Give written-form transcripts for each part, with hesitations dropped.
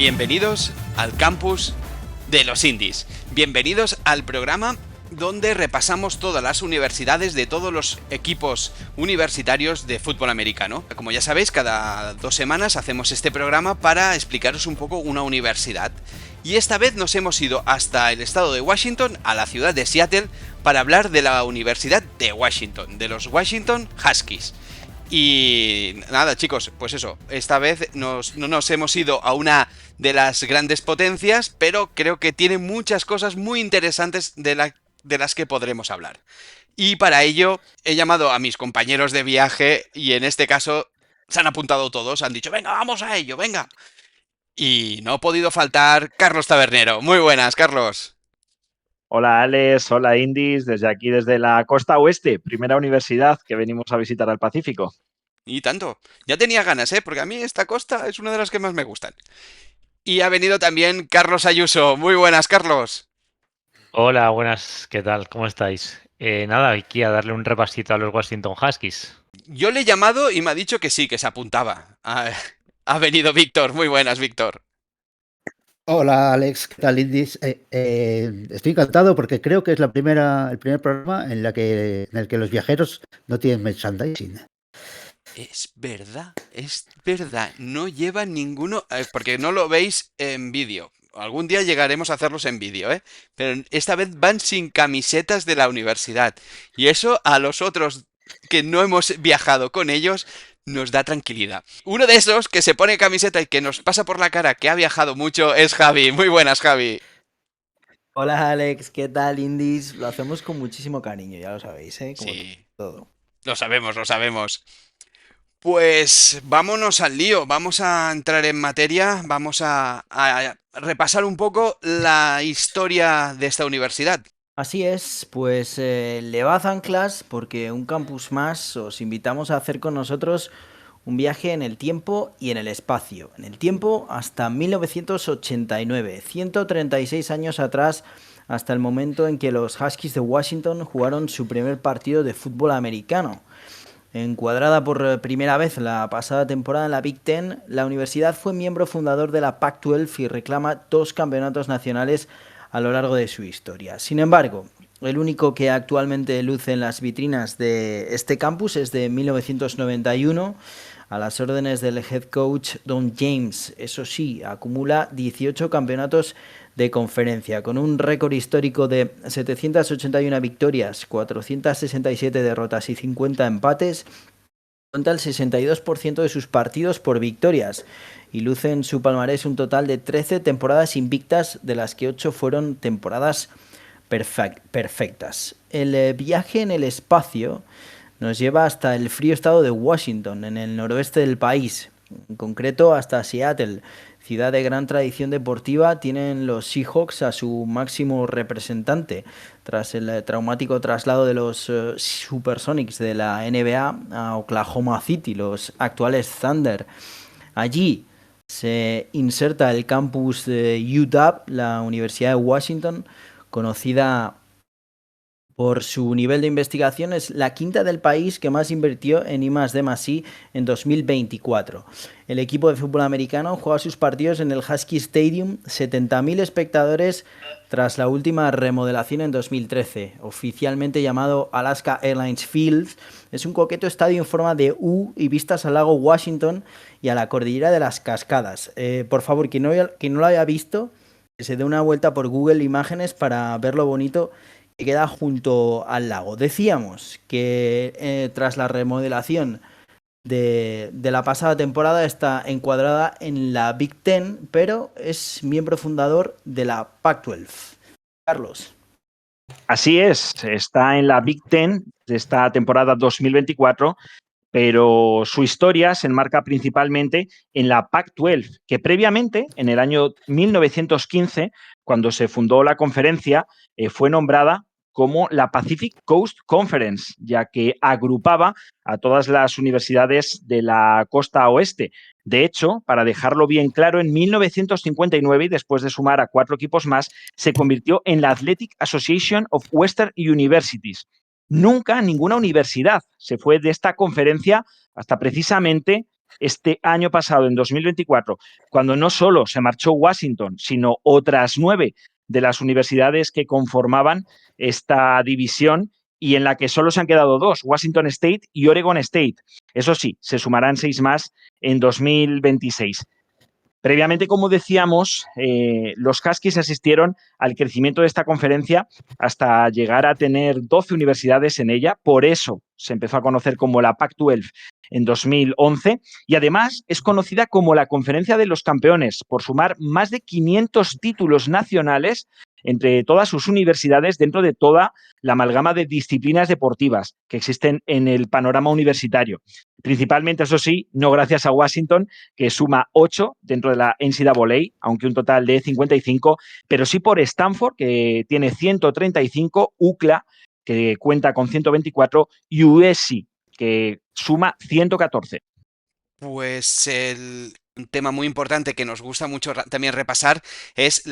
Bienvenidos al campus de los Indies. Bienvenidos al programa donde repasamos todas las universidades de todos los equipos universitarios de fútbol americano. Como ya sabéis, cada 2 semanas hacemos este programa para explicaros un poco una universidad. Y esta vez nos hemos ido hasta el estado de Washington, a la ciudad de Seattle, para hablar de la Universidad de Washington, de los Washington Huskies. Y nada, chicos, pues eso, esta vez no nos hemos ido a una de las grandes potencias, pero creo que tiene muchas cosas muy interesantes de las que podremos hablar. Y para ello he llamado a mis compañeros de viaje y en este caso se han apuntado todos, han dicho, venga, vamos a ello, venga. Y no ha podido faltar Carlos Tabernero. Muy buenas, Carlos. Hola Alex, hola Indies, desde aquí, desde la costa oeste, primera universidad que venimos a visitar al Pacífico. Y tanto. Ya tenía ganas, ¿eh? Porque a mí esta costa es una de las que más me gustan. Y ha venido también Carlos Ayuso. Muy buenas, Carlos. Hola, buenas, ¿qué tal? ¿Cómo estáis? Nada, aquí a darle un repasito a los Washington Huskies. Yo le he llamado y me ha dicho que sí, que se apuntaba. Ha venido Víctor. Muy buenas, Víctor. Hola Alex, ¿qué tal Indis? Estoy encantado porque creo que es el primer programa en el que los viajeros no tienen merchandising. Es verdad. No llevan ninguno, porque no lo veis en vídeo. Algún día llegaremos a hacerlos en vídeo, ¿eh? Pero esta vez van sin camisetas de la universidad. Y eso a los otros que no hemos viajado con ellos nos da tranquilidad. Uno de esos que se pone camiseta y que nos pasa por la cara que ha viajado mucho es Javi. Muy buenas, Javi. Hola Alex, ¿qué tal Indies? Lo hacemos con muchísimo cariño, ya lo sabéis, ¿eh? Como Sí, todo. lo sabemos. Pues vámonos al lío, vamos a entrar en materia, vamos a repasar un poco la historia de esta universidad. Así es, pues levad anclas porque un campus más os invitamos a hacer con nosotros un viaje en el tiempo y en el espacio. En el tiempo hasta 1989, 136 años atrás, hasta el momento en que los Huskies de Washington jugaron su primer partido de fútbol americano. Encuadrada por primera vez la pasada temporada en la Big Ten, la universidad fue miembro fundador de la Pac-12 y reclama 2 campeonatos nacionales a lo largo de su historia. Sin embargo, el único que actualmente luce en las vitrinas de este campus es de 1991, a las órdenes del head coach Don James. Eso sí, acumula 18 campeonatos de conferencia, con un récord histórico de 781 victorias, 467 derrotas y 50 empates. Cuenta el 62% de sus partidos por victorias y luce en su palmarés un total de 13 temporadas invictas, de las que 8 fueron temporadas perfectas. El viaje en el espacio nos lleva hasta el frío estado de Washington, en el noroeste del país, en concreto hasta Seattle, ciudad de gran tradición deportiva. Tienen los Seahawks a su máximo representante tras el traumático traslado de los Supersonics de la NBA a Oklahoma City, los actuales Thunder. Allí se inserta el campus de UW, la Universidad de Washington, conocida por su nivel de investigación. Es la quinta del país que más invirtió en I+D+I en 2024. El equipo de fútbol americano juega sus partidos en el Husky Stadium, 70.000 espectadores tras la última remodelación en 2013, oficialmente llamado Alaska Airlines Field. Es un coqueto estadio en forma de U y vistas al lago Washington y a la cordillera de las Cascadas. Por favor, quien no lo haya visto, que se dé una vuelta por Google Imágenes para ver lo bonito que queda junto al lago. Decíamos que tras la remodelación de la pasada temporada está encuadrada en la Big Ten, pero es miembro fundador de la Pac-12. Carlos. Así es, está en la Big Ten de esta temporada 2024, pero su historia se enmarca principalmente en la Pac-12, que previamente, en el año 1915, cuando se fundó la conferencia, fue nombrada como la Pacific Coast Conference, ya que agrupaba a todas las universidades de la costa oeste. De hecho, para dejarlo bien claro, en 1959, y después de sumar a 4 equipos más, se convirtió en la Athletic Association of Western Universities. Nunca ninguna universidad se fue de esta conferencia hasta precisamente este año pasado, en 2024, cuando no solo se marchó Washington, sino otras 9 de las universidades que conformaban esta división y en la que solo se han quedado 2, Washington State y Oregon State. Eso sí, se sumarán 6 más en 2026. Previamente, como decíamos, los Huskies asistieron al crecimiento de esta conferencia hasta llegar a tener 12 universidades en ella. Por eso se empezó a conocer como la Pac-12 en 2011 y además es conocida como la Conferencia de los Campeones por sumar más de 500 títulos nacionales entre todas sus universidades dentro de toda la amalgama de disciplinas deportivas que existen en el panorama universitario. Principalmente, eso sí, no gracias a Washington, que suma 8 dentro de la NCAA, aunque un total de 55, pero sí por Stanford, que tiene 135, UCLA, que cuenta con 124, y USC, que suma 114. Pues un tema muy importante que nos gusta mucho también repasar es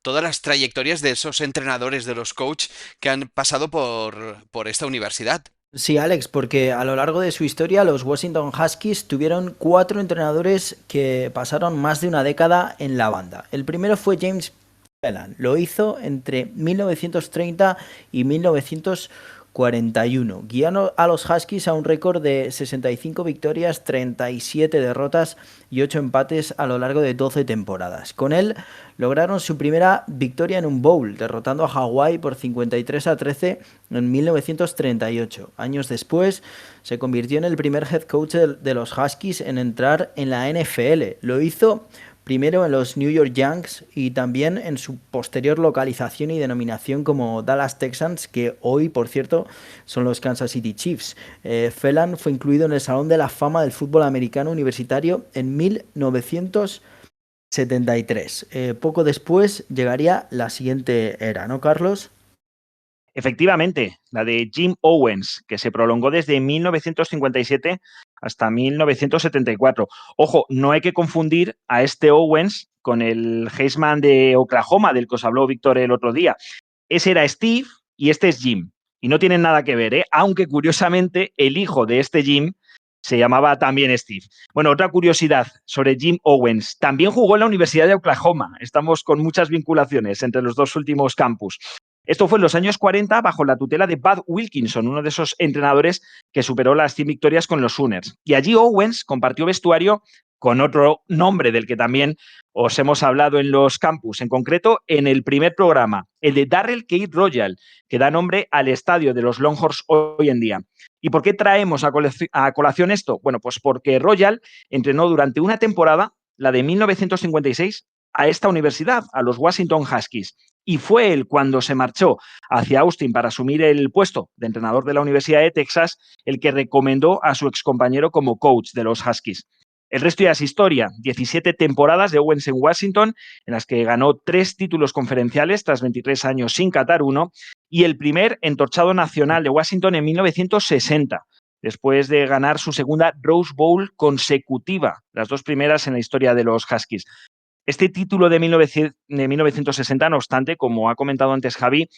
todas las trayectorias de esos entrenadores, de los coaches que han pasado por esta universidad. Sí, Alex, porque a lo largo de su historia los Washington Huskies tuvieron 4 entrenadores que pasaron más de una década en la banda. El primero fue James Phelan, lo hizo entre 1930 y 1941, guiando a los Huskies a un récord de 65 victorias, 37 derrotas y 8 empates a lo largo de 12 temporadas. Con él lograron su primera victoria en un bowl, derrotando a Hawái por 53-13 en 1938. Años después, se convirtió en el primer head coach de los Huskies en entrar en la NFL. Lo hizo primero en los New York Yankees y también en su posterior localización y denominación como Dallas Texans, que hoy, por cierto, son los Kansas City Chiefs. Phelan fue incluido en el Salón de la Fama del Fútbol Americano Universitario en 1973. Poco después llegaría la siguiente era, ¿no, Carlos? Efectivamente, la de Jim Owens, que se prolongó desde 1957 hasta 1974. Ojo, no hay que confundir a este Owens con el Heisman de Oklahoma, del que os habló Víctor el otro día. Ese era Steve y este es Jim. Y no tienen nada que ver, ¿eh? Aunque curiosamente el hijo de este Jim se llamaba también Steve. Bueno, otra curiosidad sobre Jim Owens. También jugó en la Universidad de Oklahoma. Estamos con muchas vinculaciones entre los dos últimos campus. Esto fue en los años 40 bajo la tutela de Bud Wilkinson, uno de esos entrenadores que superó las 100 victorias con los Sooners. Y allí Owens compartió vestuario con otro nombre del que también os hemos hablado en los campus, en concreto en el primer programa, el de Darrell K. Royal, que da nombre al estadio de los Longhorns hoy en día. ¿Y por qué traemos a colación esto? Bueno, pues porque Royal entrenó durante una temporada, la de 1956, a esta universidad, a los Washington Huskies. Y fue él, cuando se marchó hacia Austin para asumir el puesto de entrenador de la Universidad de Texas, el que recomendó a su excompañero como coach de los Huskies. El resto ya es historia. 17 temporadas de Owens en Washington, en las que ganó 3 títulos conferenciales tras 23 años sin catar uno, y el primer entorchado nacional de Washington en 1960, después de ganar su segunda Rose Bowl consecutiva, las 2 primeras en la historia de los Huskies. Este título de 1960, no obstante, como ha comentado antes Javi,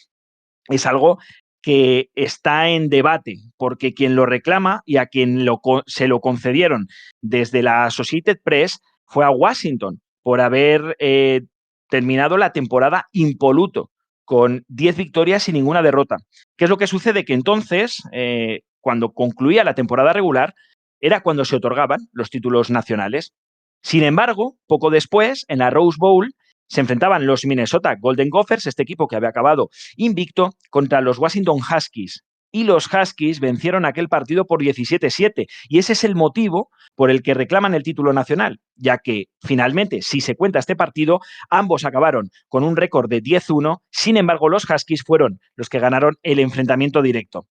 es algo que está en debate, porque quien lo reclama y a quien se lo concedieron desde la Associated Press fue a Washington por haber terminado la temporada impoluto, con 10 victorias y ninguna derrota. ¿Qué es lo que sucede? Que entonces, cuando concluía la temporada regular, era cuando se otorgaban los títulos nacionales. Sin embargo, poco después, en la Rose Bowl, se enfrentaban los Minnesota Golden Gophers, este equipo que había acabado invicto, contra los Washington Huskies. Y los Huskies vencieron aquel partido por 17-7. Y ese es el motivo por el que reclaman el título nacional, ya que finalmente, si se cuenta este partido, ambos acabaron con un récord de 10-1. Sin embargo, los Huskies fueron los que ganaron el enfrentamiento directo.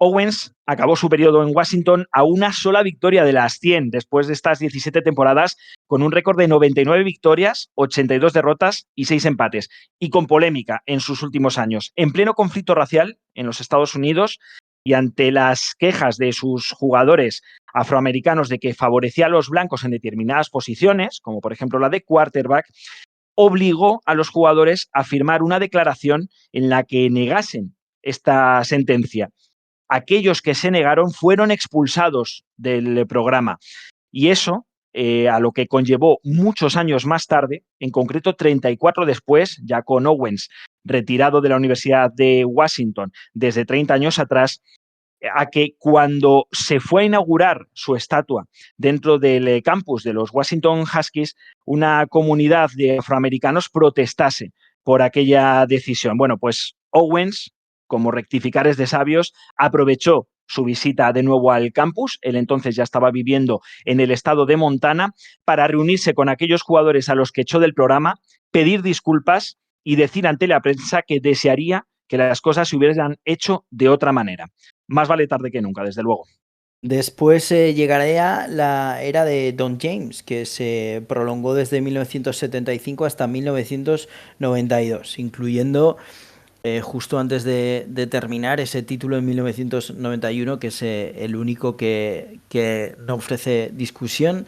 Owens acabó su periodo en Washington a una sola victoria de las 100 después de estas 17 temporadas, con un récord de 99 victorias, 82 derrotas y 6 empates, y con polémica en sus últimos años. En pleno conflicto racial en los Estados Unidos y ante las quejas de sus jugadores afroamericanos de que favorecía a los blancos en determinadas posiciones, como por ejemplo la de quarterback, obligó a los jugadores a firmar una declaración en la que negasen esta sentencia. Aquellos que se negaron fueron expulsados del programa. Y eso a lo que conllevó muchos años más tarde, en concreto 34 después, ya con Owens retirado de la Universidad de Washington desde 30 años atrás, a que cuando se fue a inaugurar su estatua dentro del campus de los Washington Huskies, una comunidad de afroamericanos protestase por aquella decisión. Bueno, pues Owens, como rectificares de sabios, aprovechó su visita de nuevo al campus, él entonces ya estaba viviendo en el estado de Montana, para reunirse con aquellos jugadores a los que echó del programa, pedir disculpas y decir ante la prensa que desearía que las cosas se hubieran hecho de otra manera. Más vale tarde que nunca, desde luego. Después llegaría la era de Don James, que se prolongó desde 1975 hasta 1992, incluyendo justo antes de terminar ese título en 1991, que es el único que no ofrece discusión.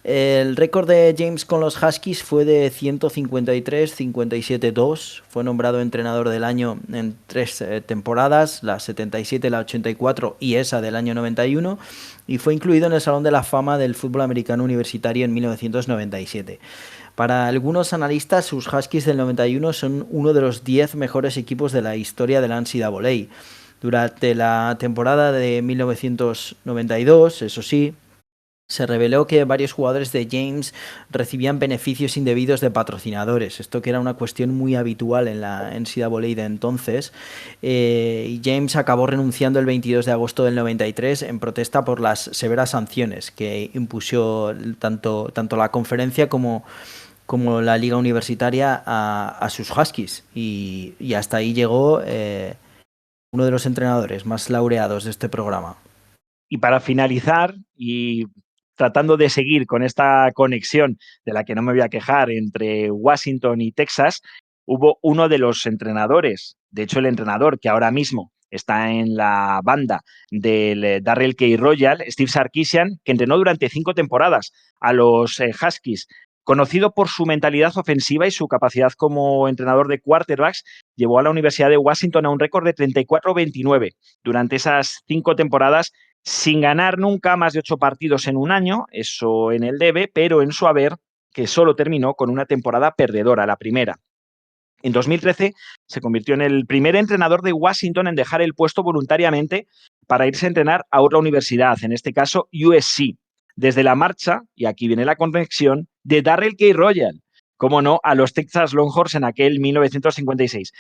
El récord de James con los Huskies fue de 153-57-2. Fue nombrado entrenador del año en 3 temporadas, la 77, la 84 y esa del año 91, y fue incluido en el Salón de la Fama del Fútbol Americano Universitario en 1997. Para algunos analistas, sus Huskies del 91 son uno de los 10 mejores equipos de la historia de la NCAA. Durante la temporada de 1992, eso sí, se reveló que varios jugadores de James recibían beneficios indebidos de patrocinadores, esto que era una cuestión muy habitual en la NCAA de entonces, y James acabó renunciando el 22 de agosto del 93 en protesta por las severas sanciones que impuso tanto la conferencia como la liga universitaria a sus Huskies, y hasta ahí llegó uno de los entrenadores más laureados de este programa. Y para finalizar, y tratando de seguir con esta conexión de la que no me voy a quejar entre Washington y Texas, hubo uno de los entrenadores, de hecho el entrenador que ahora mismo está en la banda del Darrell K. Royal, Steve Sarkisian, que entrenó durante 5 temporadas a los Huskies. Conocido por su mentalidad ofensiva y su capacidad como entrenador de quarterbacks, llevó a la Universidad de Washington a un récord de 34-29 durante esas 5 temporadas, sin ganar nunca más de 8 partidos en un año, eso en el debe, pero en su haber, que solo terminó con una temporada perdedora, la primera. En 2013 se convirtió en el primer entrenador de Washington en dejar el puesto voluntariamente para irse a entrenar a otra universidad, en este caso USC, desde la marcha, y aquí viene la conexión, de Darrell K. Royal, como no, a los Texas Longhorns en aquel 1956.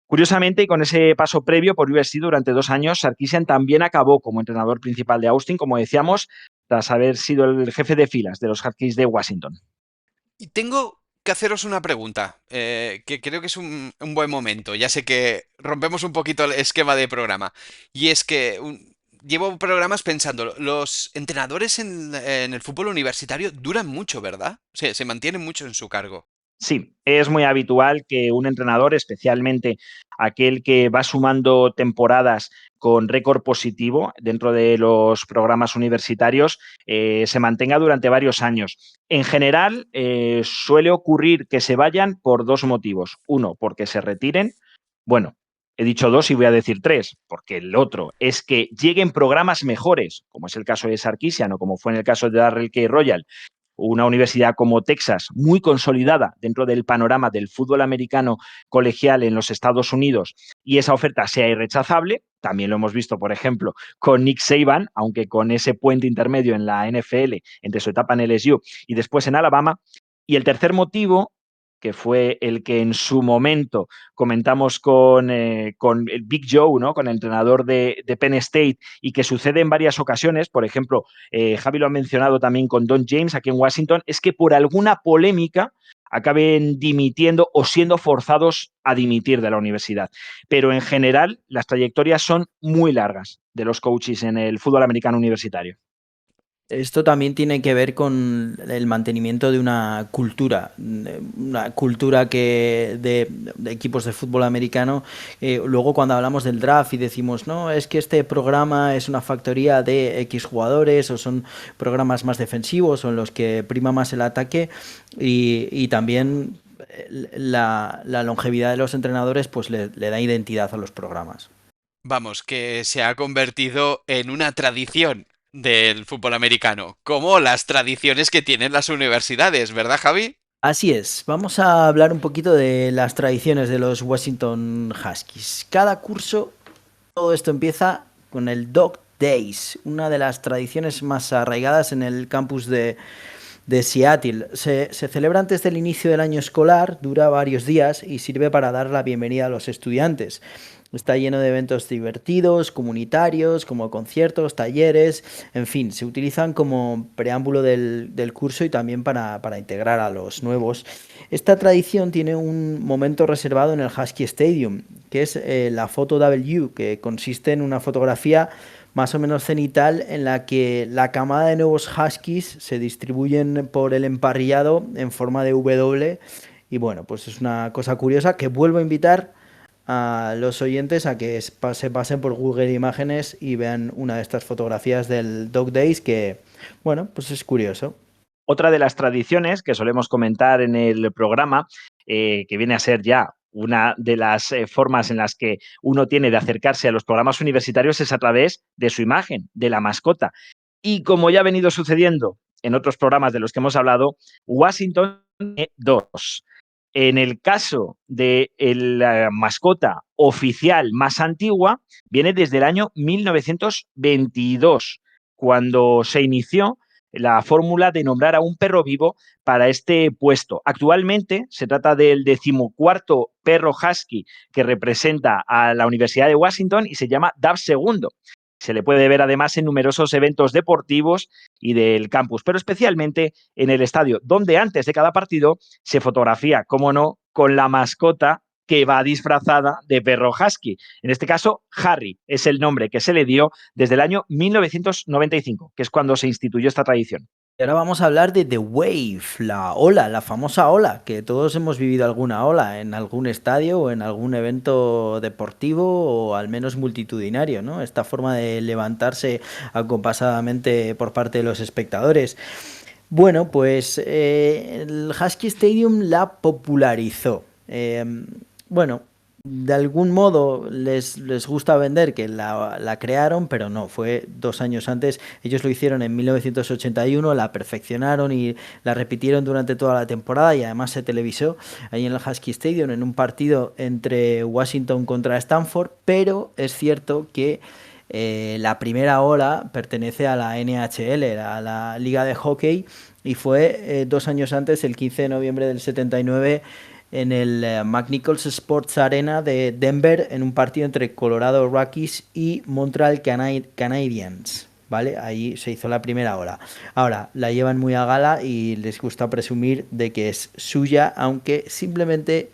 Curiosamente, y con ese paso previo por USC durante 2 años, Sarkisian también acabó como entrenador principal de Austin, como decíamos, tras haber sido el jefe de filas de los Huskies de Washington. Y tengo que haceros una pregunta, que creo que es un buen momento. Ya sé que rompemos un poquito el esquema de programa. Y es que llevo programas pensando, los entrenadores en el fútbol universitario duran mucho, ¿verdad? Se mantienen mucho en su cargo. Sí, es muy habitual que un entrenador, especialmente aquel que va sumando temporadas con récord positivo dentro de los programas universitarios, se mantenga durante varios años. En general, suele ocurrir que se vayan por 2 motivos. Uno, porque se retiren. Bueno, he dicho 2 y voy a decir 3, porque el otro es que lleguen programas mejores, como es el caso de Sarkisian o como fue en el caso de Darrell K. Royal, una universidad como Texas, muy consolidada dentro del panorama del fútbol americano colegial en los Estados Unidos, y esa oferta sea irrechazable. También lo hemos visto, por ejemplo, con Nick Saban, aunque con ese puente intermedio en la NFL entre su etapa en LSU y después en Alabama. Y el tercer motivo, que fue el que en su momento comentamos con el Big Joe, ¿no? Con el entrenador de Penn State, y que sucede en varias ocasiones, por ejemplo, Javi lo ha mencionado también con Don James aquí en Washington, es que por alguna polémica acaben dimitiendo o siendo forzados a dimitir de la universidad. Pero en general las trayectorias son muy largas de los coaches en el fútbol americano universitario. Esto también tiene que ver con el mantenimiento de una cultura que de equipos de fútbol americano. Luego cuando hablamos del draft y decimos, no, es que este programa es una factoría de X jugadores, o son programas más defensivos o en los que prima más el ataque, y también la longevidad de los entrenadores pues le da identidad a los programas. Vamos, que se ha convertido en una tradición del fútbol americano, como las tradiciones que tienen las universidades, ¿verdad, Javi? Así es, vamos a hablar un poquito de las tradiciones de los Washington Huskies. Cada curso, todo esto empieza con el Dog Days, una de las tradiciones más arraigadas en el campus de Seattle. Se celebra antes del inicio del año escolar, dura varios días y sirve para dar la bienvenida a los estudiantes. Está lleno de eventos divertidos, comunitarios, como conciertos, talleres, en fin, se utilizan como preámbulo del curso y también para integrar a los nuevos. Esta tradición tiene un momento reservado en el Husky Stadium, que es la foto W, que consiste en una fotografía más o menos cenital en la que la camada de nuevos Huskies se distribuyen por el emparrillado en forma de W. Y bueno, pues es una cosa curiosa que vuelvo a invitar a los oyentes a que se pasen por Google Imágenes y vean una de estas fotografías del Dog Days que, bueno, pues es curioso. Otra de las tradiciones que solemos comentar en el programa, que viene a ser ya una de las formas en las que uno tiene de acercarse a los programas universitarios, es a través de su imagen, de la mascota. Y como ya ha venido sucediendo en otros programas de los que hemos hablado, Washington tiene dos. En el caso de la mascota oficial más antigua, viene desde el año 1922, cuando se inició la fórmula de nombrar a un perro vivo para este puesto. Actualmente se trata del 14º perro husky que representa a la Universidad de Washington y se llama Dab II. Se le puede ver además en numerosos eventos deportivos y del campus, pero especialmente en el estadio, donde antes de cada partido se fotografía, cómo no, con la mascota que va disfrazada de perro husky. En este caso, Harry es el nombre que se le dio desde el año 1995, que es cuando se instituyó esta tradición. Y ahora vamos a hablar de The Wave, la ola, la famosa ola, que todos hemos vivido alguna ola en algún estadio o en algún evento deportivo o al menos multitudinario, ¿no? Esta forma de levantarse acompasadamente por parte de los espectadores. Bueno, pues el Husky Stadium la popularizó. Bueno, de algún modo les gusta vender que la crearon, pero no, fue 2 años antes. Ellos lo hicieron en 1981, la perfeccionaron y la repitieron durante toda la temporada y además se televisó ahí en el Husky Stadium en un partido entre Washington contra Stanford, pero es cierto que la primera ola pertenece a la NHL, a la Liga de Hockey, y fue 2 años antes, el 15 de noviembre del 79, en el McNichols Sports Arena de Denver, en un partido entre Colorado Rockies y Montreal Canadiens. ¿Vale? Ahí se hizo la primera ola. Ahora, la llevan muy a gala y les gusta presumir de que es suya, aunque simplemente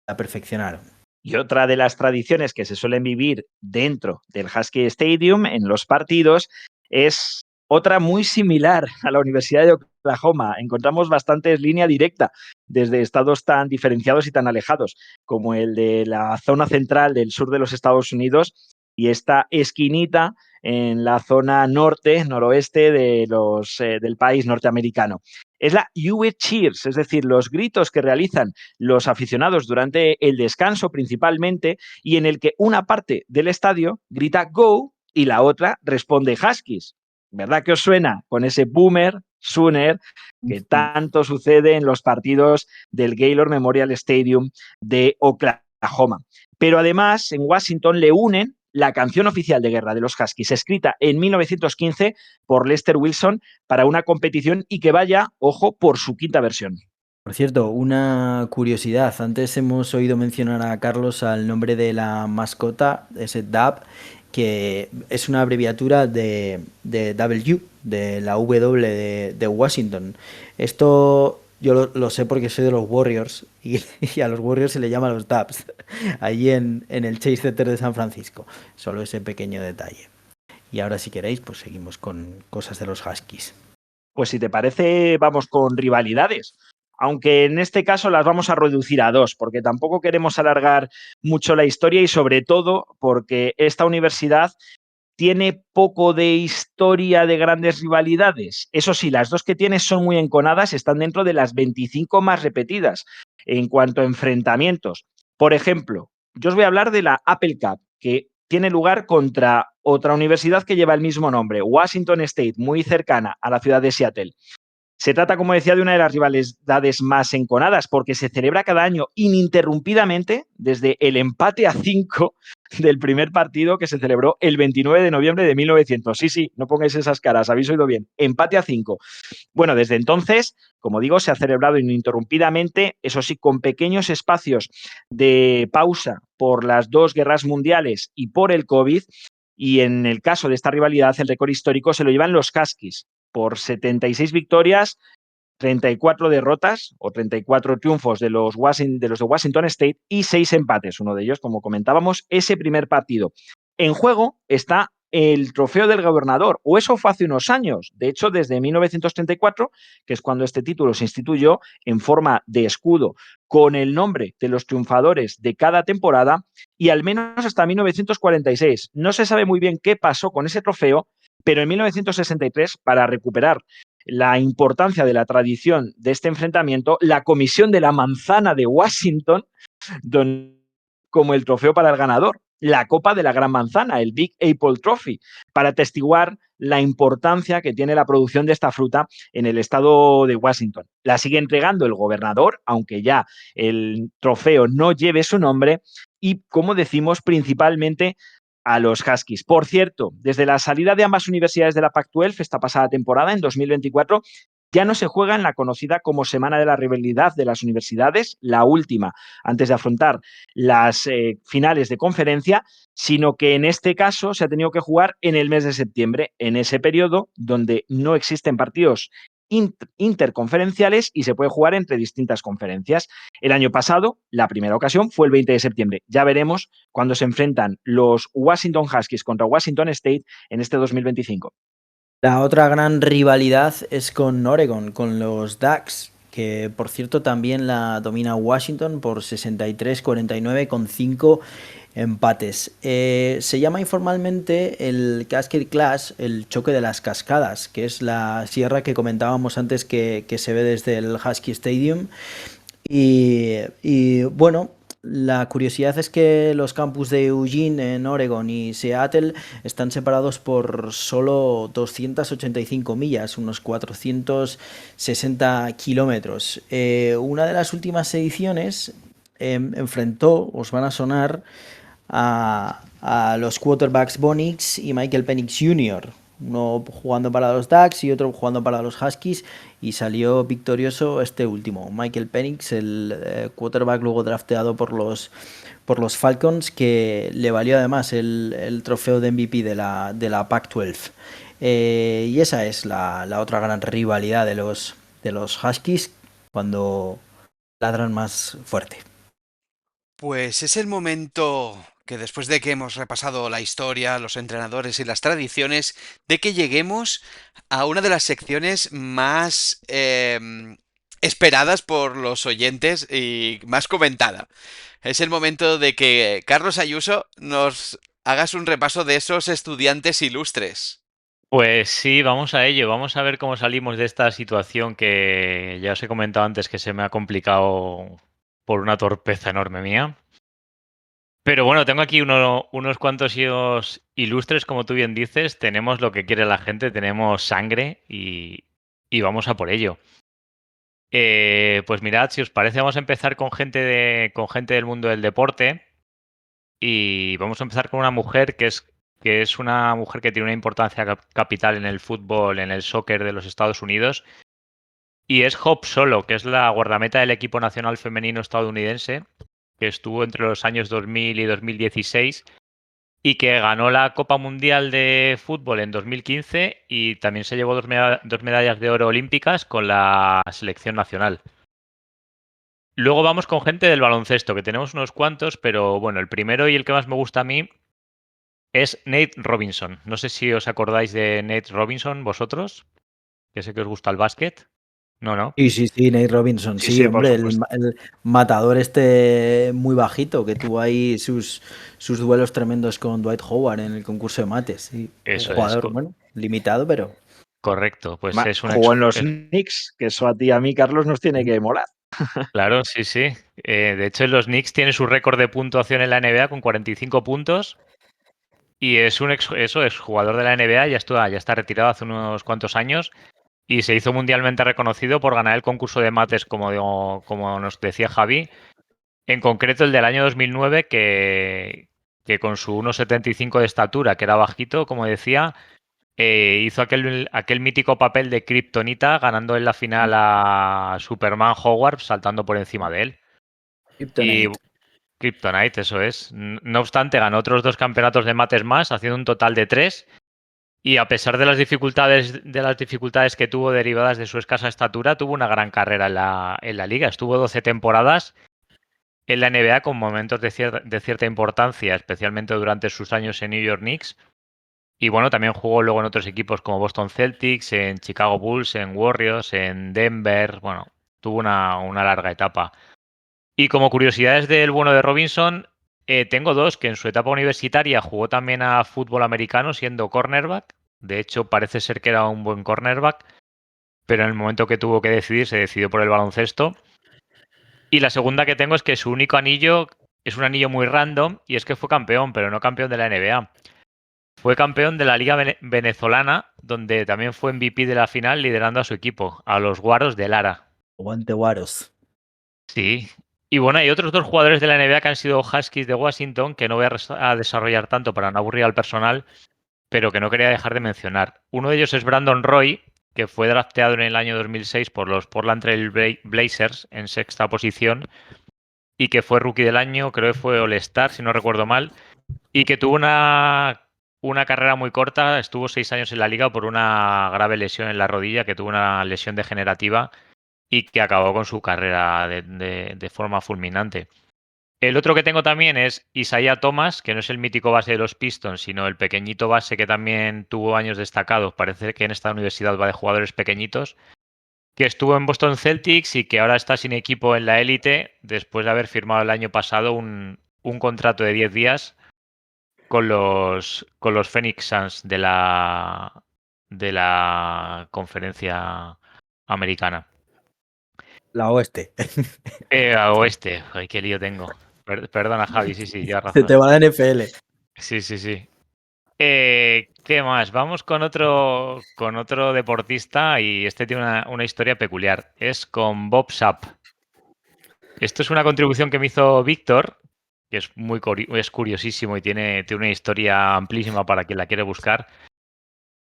la perfeccionaron. Y otra de las tradiciones que se suelen vivir dentro del Husky Stadium en los partidos es otra muy similar a la Universidad de Oklahoma. Encontramos bastantes línea directa desde estados tan diferenciados y tan alejados como el de la zona central del sur de los Estados Unidos y esta esquinita en la zona norte, noroeste del país norteamericano. Es la UW Cheers, es decir, los gritos que realizan los aficionados durante el descanso principalmente, y en el que una parte del estadio grita Go y la otra responde Huskies. ¿Verdad que os suena con ese boomer, sooner, que tanto sucede en los partidos del Gaylord Memorial Stadium de Oklahoma? Pero además en Washington le unen la canción oficial de guerra de los Huskies, escrita en 1915 por Lester Wilson para una competición y que vaya, ojo, por su 5ª versión. Por cierto, una curiosidad. Antes hemos oído mencionar a Carlos al nombre de la mascota, ese DAB, que es una abreviatura de W, de la W de Washington. Esto yo lo sé porque soy de los Warriors y a los Warriors se le llama los Dubs, allí en el Chase Center de San Francisco. Solo ese pequeño detalle. Y ahora, si queréis, pues seguimos con cosas de los Huskies. Pues si te parece, vamos con rivalidades. Aunque en este caso las vamos a reducir a 2, porque tampoco queremos alargar mucho la historia y sobre todo porque esta universidad tiene poco de historia de grandes rivalidades. Eso sí, las 2 que tiene son muy enconadas, están dentro de las 25 más repetidas en cuanto a enfrentamientos. Por ejemplo, yo os voy a hablar de la Apple Cup, que tiene lugar contra otra universidad que lleva el mismo nombre, Washington State, muy cercana a la ciudad de Seattle. Se trata, como decía, de una de las rivalidades más enconadas porque se celebra cada año ininterrumpidamente desde el empate a 5 del primer partido que se celebró el 29 de noviembre de 1900. Sí, no pongáis esas caras, habéis oído bien. Empate a 5. Bueno, desde entonces, como digo, se ha celebrado ininterrumpidamente, eso sí, con pequeños espacios de pausa por las dos guerras mundiales y por el COVID. Y en el caso de esta rivalidad, el récord histórico se lo llevan los Huskies por 76 victorias, 34 derrotas o 34 triunfos de los de Washington State y 6 empates. Uno de ellos, como comentábamos, ese primer partido. En juego está el trofeo del gobernador, o eso fue hace unos años. De hecho, desde 1934, que es cuando este título se instituyó en forma de escudo con el nombre de los triunfadores de cada temporada, y al menos hasta 1946. No se sabe muy bien qué pasó con ese trofeo, pero en 1963, para recuperar la importancia de la tradición de este enfrentamiento, la Comisión de la Manzana de Washington donó como el trofeo para el ganador la Copa de la Gran Manzana, el Big Apple Trophy, para atestiguar la importancia que tiene la producción de esta fruta en el estado de Washington. La sigue entregando el gobernador, aunque ya el trofeo no lleve su nombre, y, como decimos, principalmente a los Huskies. Por cierto, desde la salida de ambas universidades de la Pac-12 esta pasada temporada, en 2024, ya no se juega en la conocida como Semana de la Rivalidad de las Universidades, la última, antes de afrontar las finales de conferencia, sino que en este caso se ha tenido que jugar en el mes de septiembre, en ese periodo donde no existen partidos interconferenciales y se puede jugar entre distintas conferencias. El año pasado, la primera ocasión fue el 20 de septiembre. Ya veremos cuando se enfrentan los Washington Huskies contra Washington State en este 2025. La otra gran rivalidad es con Oregon, con los Ducks, que por cierto también la domina Washington por 63-49 con 5 empates. Se llama informalmente el Cascade Clash, el choque de las cascadas, que es la sierra que comentábamos antes que se ve desde el Husky Stadium. Y bueno, la curiosidad es que los campus de Eugene en Oregon y Seattle están separados por solo 285 millas, unos 460 kilómetros. Una de las últimas ediciones enfrentó, os van a sonar, a los quarterbacks Bo Nix y Michael Penix Jr., uno jugando para los Ducks y otro jugando para los Huskies, y salió victorioso este último, Michael Penix, el quarterback luego drafteado por los Falcons, que le valió además el trofeo de MVP de la Pac-12. Y esa es la otra gran rivalidad de los Huskies cuando ladran más fuerte. Pues es el momento que, después de que hemos repasado la historia, los entrenadores y las tradiciones, de que lleguemos a una de las secciones más esperadas por los oyentes y más comentada. Es el momento de que, Carlos Ayuso, nos hagas un repaso de esos estudiantes ilustres. Pues sí, vamos a ello. Vamos a ver cómo salimos de esta situación que ya os he comentado antes que se me ha complicado por una torpeza enorme mía. Pero bueno, tengo aquí unos cuantos ilustres, como tú bien dices. Tenemos lo que quiere la gente, tenemos sangre y vamos a por ello. Pues mirad, si os parece, vamos a empezar con gente del mundo del deporte. Y vamos a empezar con una mujer que es una mujer que tiene una importancia capital en el fútbol, en el soccer de los Estados Unidos. Y es Hope Solo, que es la guardameta del equipo nacional femenino estadounidense, que estuvo entre los años 2000 y 2016 y que ganó la Copa Mundial de Fútbol en 2015 y también se llevó dos medallas de oro olímpicas con la selección nacional. Luego vamos con gente del baloncesto, que tenemos unos cuantos, pero bueno, el primero y el que más me gusta a mí es Nate Robinson. No sé si os acordáis de Nate Robinson vosotros, que sé que os gusta el básquet. No. Sí, Nate Robinson, sí, hombre, el matador este muy bajito que tuvo ahí sus duelos tremendos con Dwight Howard en el concurso de mates. Sí. Eso un jugador, es. bueno, limitado, pero... Correcto, pues es un jugó en los Knicks, que eso a ti y a mí, Carlos, nos tiene que molar. Claro, sí. De hecho, los Knicks tienen su récord de puntuación en la NBA con 45 puntos Y es un exjugador de la NBA, ya está retirado hace unos cuantos años y se hizo mundialmente reconocido por ganar el concurso de mates, como nos decía Javi. En concreto el del año 2009, que con su 1,75 de estatura, que era bajito, como decía, hizo aquel mítico papel de Kryptonita, ganando en la final a Superman Howard, saltando por encima de él. Y Kryptonite. Kryptonite, eso es. No obstante, ganó otros 2 campeonatos de mates más, haciendo un total de 3. Y a pesar de las dificultades que tuvo derivadas de su escasa estatura, tuvo una gran carrera en la liga. Estuvo 12 temporadas en la NBA con momentos de cierta importancia, especialmente durante sus años en New York Knicks. Y bueno, también jugó luego en otros equipos como Boston Celtics, en Chicago Bulls, en Warriors, en Denver. Bueno, tuvo una larga etapa. Y como curiosidades del bueno de Robinson, tengo 2, que en su etapa universitaria jugó también a fútbol americano siendo cornerback. De hecho, parece ser que era un buen cornerback, pero en el momento que tuvo que decidir se decidió por el baloncesto. Y la segunda que tengo es que su único anillo es un anillo muy random y es que fue campeón, pero no campeón de la NBA. Fue campeón de la Liga Venezolana, donde también fue MVP de la final liderando a su equipo, a los Guaros de Lara. Guante Guaros. Sí. Y bueno, hay otros 2 jugadores de la NBA que han sido Huskies de Washington, que no voy a desarrollar tanto para no aburrir al personal, pero que no quería dejar de mencionar. Uno de ellos es Brandon Roy, que fue drafteado en el año 2006 por los Portland Trail Blazers en 6ª posición y que fue rookie del año, creo que fue All-Star, si no recuerdo mal, y que tuvo una carrera muy corta, estuvo 6 años en la liga por una grave lesión en la rodilla, que tuvo una lesión degenerativa y que acabó con su carrera de forma fulminante. El otro que tengo también es Isaiah Thomas, que no es el mítico base de los Pistons, sino el pequeñito base que también tuvo años destacados. Parece que en esta universidad va de jugadores pequeñitos, que estuvo en Boston Celtics y que ahora está sin equipo en la élite después de haber firmado el año pasado un contrato de 10 días con los Phoenix Suns de la conferencia americana. La oeste. A oeste. Ay, qué lío tengo. Perdona, Javi, sí, ya Se te razón. va la NFL. Sí. ¿Qué más? Vamos con otro deportista y este tiene una historia peculiar. Es con Bob Sapp. Esto es una contribución que me hizo Víctor, que es curiosísimo y tiene una historia amplísima para quien la quiere buscar.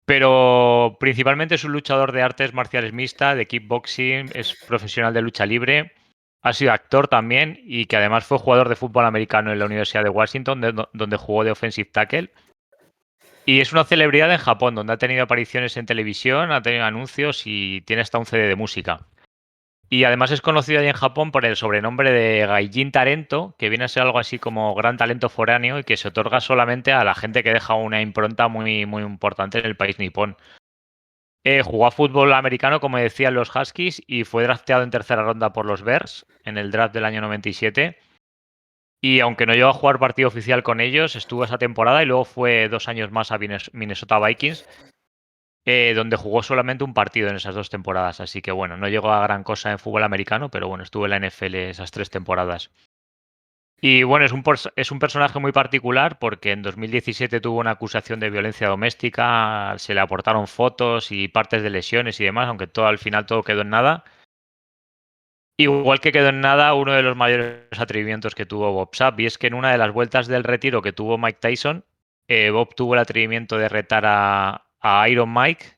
Pero principalmente es un luchador de artes marciales mixtas, de kickboxing, es profesional de lucha libre, ha sido actor también y que además fue jugador de fútbol americano en la Universidad de Washington, donde jugó de offensive tackle. Y es una celebridad en Japón, donde ha tenido apariciones en televisión, ha tenido anuncios y tiene hasta un CD de música. Y además es conocido allí en Japón por el sobrenombre de Gaijin Talento, que viene a ser algo así como gran talento foráneo y que se otorga solamente a la gente que deja una impronta muy, muy importante en el país nipón. Jugó a fútbol americano, como decían los Huskies, y fue drafteado en 3ª ronda por los Bears en el draft del año 97. Y aunque no llegó a jugar partido oficial con ellos, estuvo esa temporada y luego fue 2 años más a Minnesota Vikings, donde jugó solamente un partido en esas 2 temporadas. Así que bueno, no llegó a gran cosa en fútbol americano, pero bueno, estuvo en la NFL esas 3 temporadas. Y bueno, es un personaje muy particular porque en 2017 tuvo una acusación de violencia doméstica, se le aportaron fotos y partes de lesiones y demás, aunque al final todo quedó en nada. Igual que quedó en nada uno de los mayores atrevimientos que tuvo Bob Sapp, y es que en una de las vueltas del retiro que tuvo Mike Tyson, Bob tuvo el atrevimiento de retar a Iron Mike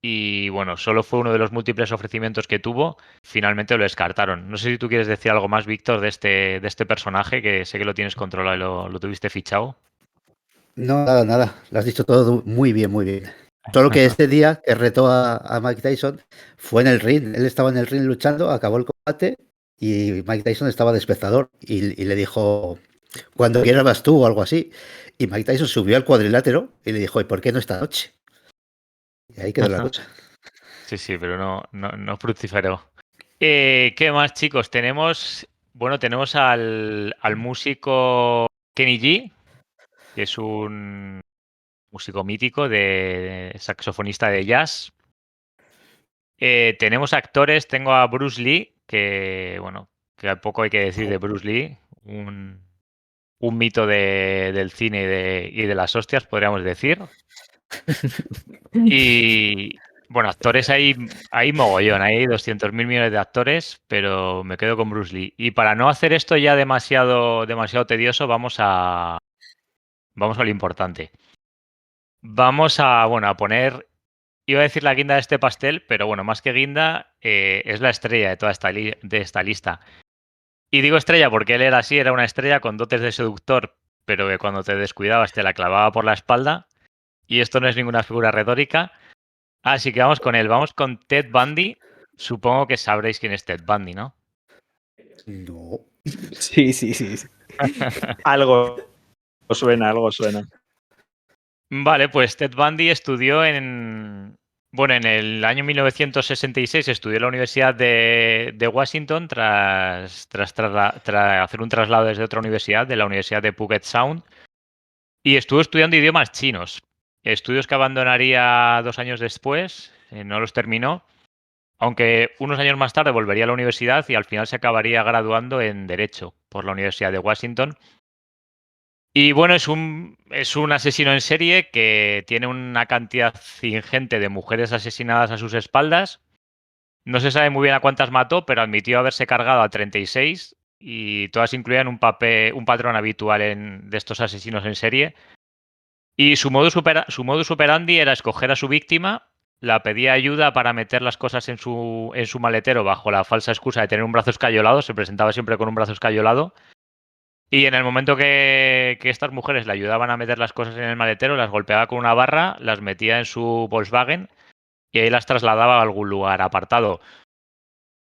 y bueno, solo fue uno de los múltiples ofrecimientos que tuvo, finalmente lo descartaron. No sé si tú quieres decir algo más, Víctor, de este personaje, que sé que lo tienes controlado y lo tuviste fichado. No, nada. Lo has dicho todo muy bien, muy bien. Solo que este día que retó a Mike Tyson fue en el ring. Él estaba en el ring luchando, acabó el combate y Mike Tyson estaba de espectador y le dijo, cuando quieras vas tú o algo así. Y Mike Tyson subió al cuadrilátero y le dijo, ¿y por qué no esta noche? Y ahí quedó la cosa. Sí, pero no fructiferó. ¿Qué más, chicos? Tenemos al músico Kenny G, que es un músico mítico de saxofonista de jazz. Tenemos actores, tengo a Bruce Lee, que bueno, que poco hay que decir de Bruce Lee, un un mito del cine y de las hostias, podríamos decir. Y bueno, actores hay mogollón, hay 200.000 millones de actores, pero me quedo con Bruce Lee. Y para no hacer esto ya demasiado tedioso, vamos a lo importante. Vamos a poner, iba a decir la guinda de este pastel, pero bueno, más que guinda, es la estrella de toda de esta lista. Y digo estrella porque él era así, era una estrella con dotes de seductor, pero que cuando te descuidabas te la clavaba por la espalda. Y esto no es ninguna figura retórica. Así que vamos con él, vamos con Ted Bundy. Supongo que sabréis quién es Ted Bundy, ¿no? No. Sí, sí, sí. Algo suena, algo suena. Vale, pues Ted Bundy estudió en el año 1966 estudió en la Universidad de Washington tras hacer un traslado desde otra universidad, de la Universidad de Puget Sound, y estuvo estudiando idiomas chinos. Estudios que abandonaría 2 años después, no los terminó, aunque unos años más tarde volvería a la universidad y al final se acabaría graduando en Derecho por la Universidad de Washington. Y bueno, es un asesino en serie que tiene una cantidad ingente de mujeres asesinadas a sus espaldas. No se sabe muy bien a cuántas mató, pero admitió haberse cargado a 36 y todas incluían un patrón habitual de estos asesinos en serie. Y su modus operandi era escoger a su víctima, la pedía ayuda para meter las cosas en su maletero bajo la falsa excusa de tener un brazo escayolado, se presentaba siempre con un brazo escayolado. Y en el momento que estas mujeres le ayudaban a meter las cosas en el maletero, las golpeaba con una barra, las metía en su Volkswagen y ahí las trasladaba a algún lugar apartado.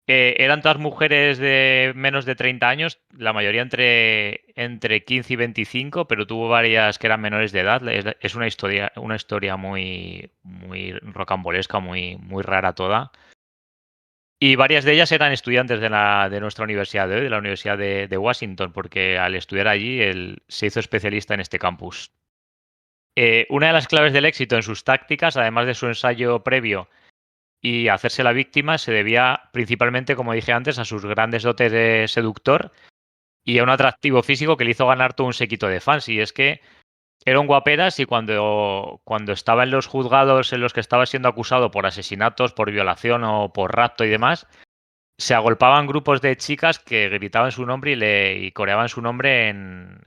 Eran todas mujeres de menos de 30 años, la mayoría entre 15 y 25, pero tuvo varias que eran menores de edad. Es una historia muy, muy rocambolesca, muy, muy rara toda. Y varias de ellas eran estudiantes de nuestra universidad de hoy, de la Universidad de Washington, porque al estudiar allí él se hizo especialista en este campus. Una de las claves del éxito en sus tácticas, además de su ensayo previo y hacerse la víctima, se debía principalmente, como dije antes, a sus grandes dotes de seductor y a un atractivo físico que le hizo ganar todo un séquito de fans. Y es que era un guaperas y cuando estaba en los juzgados en los que estaba siendo acusado por asesinatos, por violación o por rapto y demás, se agolpaban grupos de chicas que gritaban su nombre y coreaban su nombre en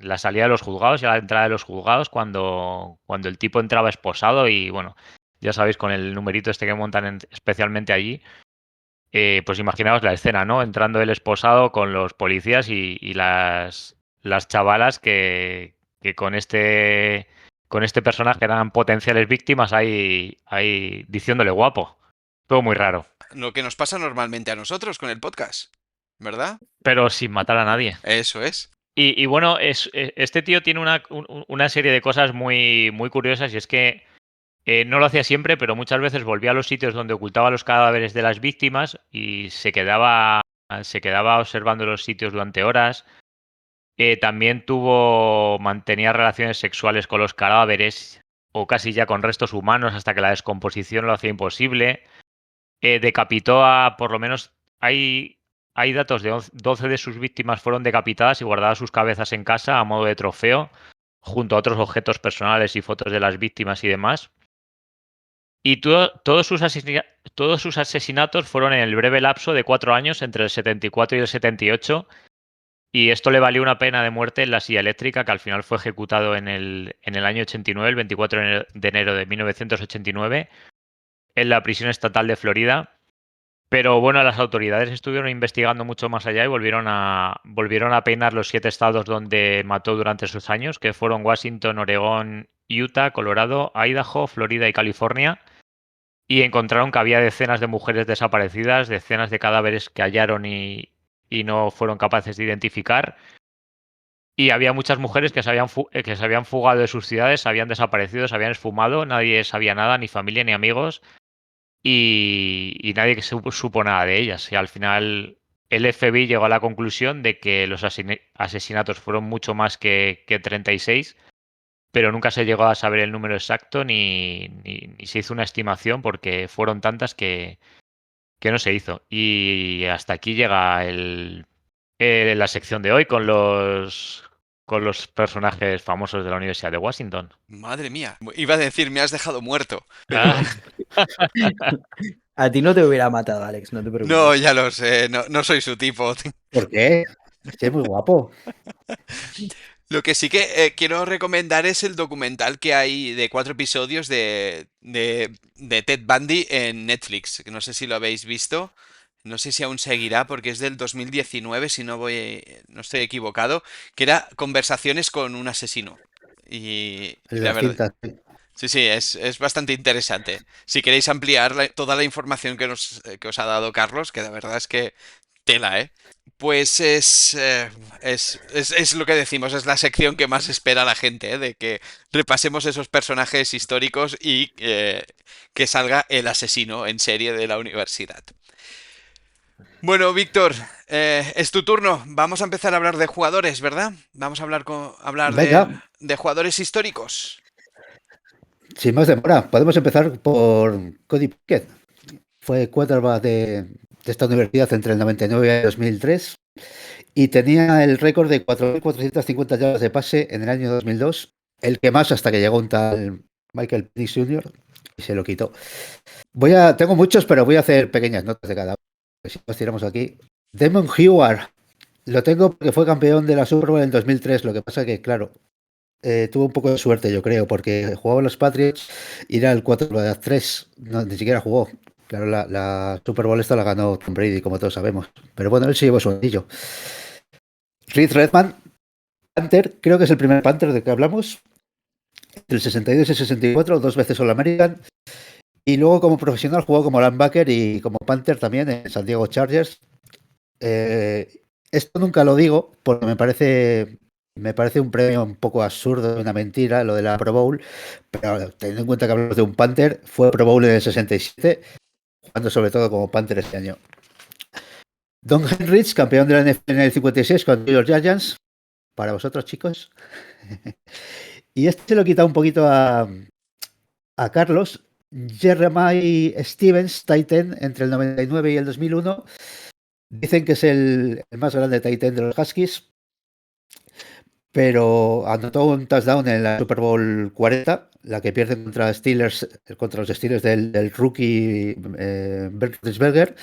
la salida de los juzgados y a la entrada de los juzgados cuando el tipo entraba esposado y bueno, ya sabéis, con el numerito este que montan especialmente allí, pues imaginaos la escena, ¿no? Entrando el esposado con los policías y las chavalas que con este personaje eran potenciales víctimas ahí diciéndole guapo. Todo muy raro. Lo que nos pasa normalmente a nosotros con el podcast, ¿verdad? Pero sin matar a nadie. Eso es. Y bueno, este tío tiene una serie de cosas muy, muy curiosas y es que no lo hacía siempre, pero muchas veces volvía a los sitios donde ocultaba los cadáveres de las víctimas y se quedaba observando los sitios durante horas. También mantenía relaciones sexuales con los cadáveres o casi ya con restos humanos hasta que la descomposición lo hacía imposible. Decapitó por lo menos, hay datos de 12 de sus víctimas fueron decapitadas y guardadas sus cabezas en casa a modo de trofeo, junto a otros objetos personales y fotos de las víctimas y demás. Y todos sus asesinatos fueron en el breve lapso de 4 años entre el 74 y el 78, y esto le valió una pena de muerte en la silla eléctrica, que al final fue ejecutado en el año 89, el 24 de enero de 1989, en la prisión estatal de Florida. Pero bueno, las autoridades estuvieron investigando mucho más allá y volvieron a peinar los 7 estados donde mató durante esos años, que fueron Washington, Oregón, Utah, Colorado, Idaho, Florida y California. Y encontraron que había decenas de mujeres desaparecidas, decenas de cadáveres que hallaron y no fueron capaces de identificar. Y había muchas mujeres que se habían fugado de sus ciudades, se habían desaparecido, se habían esfumado, nadie sabía nada, ni familia ni amigos. Y nadie que supo nada de ellas. Y al final el FBI llegó a la conclusión de que los asesinatos fueron mucho más que 36, pero nunca se llegó a saber el número exacto ni se hizo una estimación porque fueron tantas que no se hizo. Y hasta aquí llega la sección de hoy con los con los personajes famosos de la Universidad de Washington. Madre mía. Iba a decir, me has dejado muerto. Pero Ah, A ti no te hubiera matado, Alex, no te preocupes. no, ya lo sé. No soy su tipo. ¿Por qué? Sí, es muy guapo. Lo que sí que quiero recomendar es el documental que hay de 4 episodios de Ted Bundy en Netflix. Que no sé si lo habéis visto. No sé si aún seguirá porque es del 2019, si no estoy equivocado, que era conversaciones con un asesino. Y El de la las verdad, cintas. Sí. sí, es bastante interesante. Si queréis ampliar toda la información que os ha dado Carlos, que la verdad es que tela, ¿eh? Pues es lo que decimos, es la sección que más espera la gente, ¿eh? De que repasemos esos personajes históricos y que salga el asesino en serie de la universidad. Bueno, Víctor, es tu turno. Vamos a empezar a hablar de jugadores, ¿verdad? Vamos a hablar Venga, de jugadores históricos. sin más demora, podemos empezar por Cody Pickett. Fue quarterback de esta universidad entre el 99 y el 2003 y tenía el récord de 4.450 yardas de pase en el año 2002, el que más hasta que llegó un tal Michael Penix Jr. y se lo quitó. Tengo muchos, pero voy a hacer pequeñas notas de cada uno. Si nos tiramos aquí. Damon Heward, lo tengo porque fue campeón de la Super Bowl en 2003. Lo que pasa que, claro, tuvo un poco de suerte, yo creo, porque jugaba en los Patriots y era el 4-3. No, ni siquiera jugó. Claro, la Super Bowl esta la ganó Tom Brady, como todos sabemos. Pero bueno, él se llevó su anillo. Reed Redman, Panther, creo que es el primer Panther del que hablamos. Entre el 62 y el 64, 2 veces All-American. Y luego como profesional jugó como linebacker y como Panther también en San Diego Chargers. Esto nunca lo digo porque me parece un premio un poco absurdo, una mentira, lo de la Pro Bowl, pero teniendo en cuenta que hablamos de un Panther, fue Pro Bowl en el 67, jugando sobre todo como Panther este año. Don Henrich, campeón de la NFL en el 56 con New York Giants, para vosotros chicos. Y este se lo he quitado un poquito a Carlos. Jeremiah Stevens, Titan, entre el 99 y el 2001. Dicen que es el más grande Titan de los Huskies, pero anotó un touchdown en la Super Bowl 40, la que pierden contra los Steelers del rookie Ben Roethlisberger.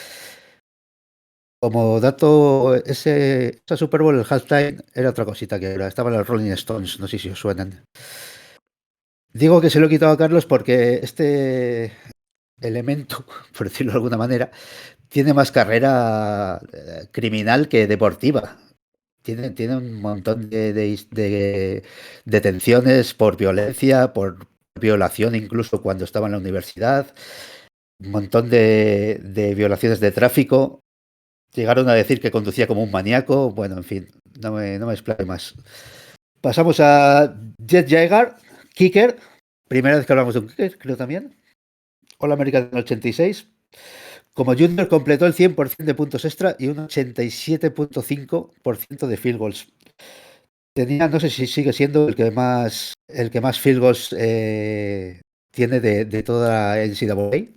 Como dato, esa Super Bowl, el halftime, era otra cosita que era. Estaban los Rolling Stones, no sé si os suenan. Digo que se lo he quitado a Carlos porque este elemento, por decirlo de alguna manera, tiene más carrera criminal que deportiva. Tiene un montón de detenciones por violencia, por violación incluso cuando estaba en la universidad, un montón de violaciones de tráfico. Llegaron a decir que conducía como un maníaco. Bueno, en fin, no me explayo más. Pasamos a Jet Jaeger, kicker. Primera vez que hablamos de un kicker, creo también. All American en el 86. Como junior completó el 100% de puntos extra y un 87.5% de field goals. Tenía, no sé si sigue siendo el que más field goals tiene de toda la NCAA.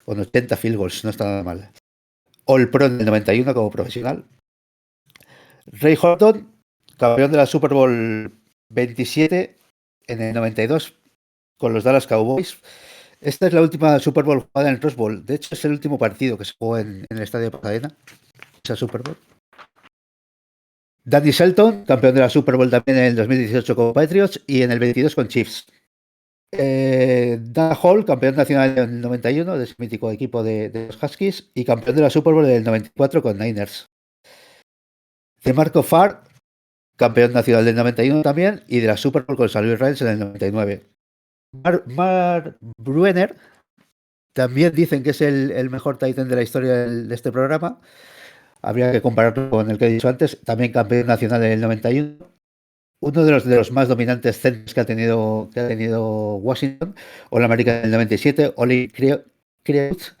Con 80 field goals, no está nada mal. All Pro en el 91 como profesional. Ray Horton, campeón de la Super Bowl 27 en el 92 con los Dallas Cowboys. Esta es la última Super Bowl jugada en el Rose Bowl. De hecho, es el último partido que se jugó en el estadio de Pasadena. Esa Super Bowl. Danny Shelton, campeón de la Super Bowl también en el 2018 con Patriots y en el 22 con Chiefs. Dan Hall, campeón nacional en el 91 de ese mítico equipo de los Huskies y campeón de la Super Bowl en el 94 con Niners. DeMarco Farr, campeón nacional del 91 también y de la Super Bowl con St. Louis Rams en el 99. Mark Bruenner, también dicen que es el mejor Titan de la historia de este programa. Habría que compararlo con el que he dicho antes. También campeón nacional en el 91. Uno de los más dominantes centros que ha tenido Washington. All-American en el 97. Oli Kreutz,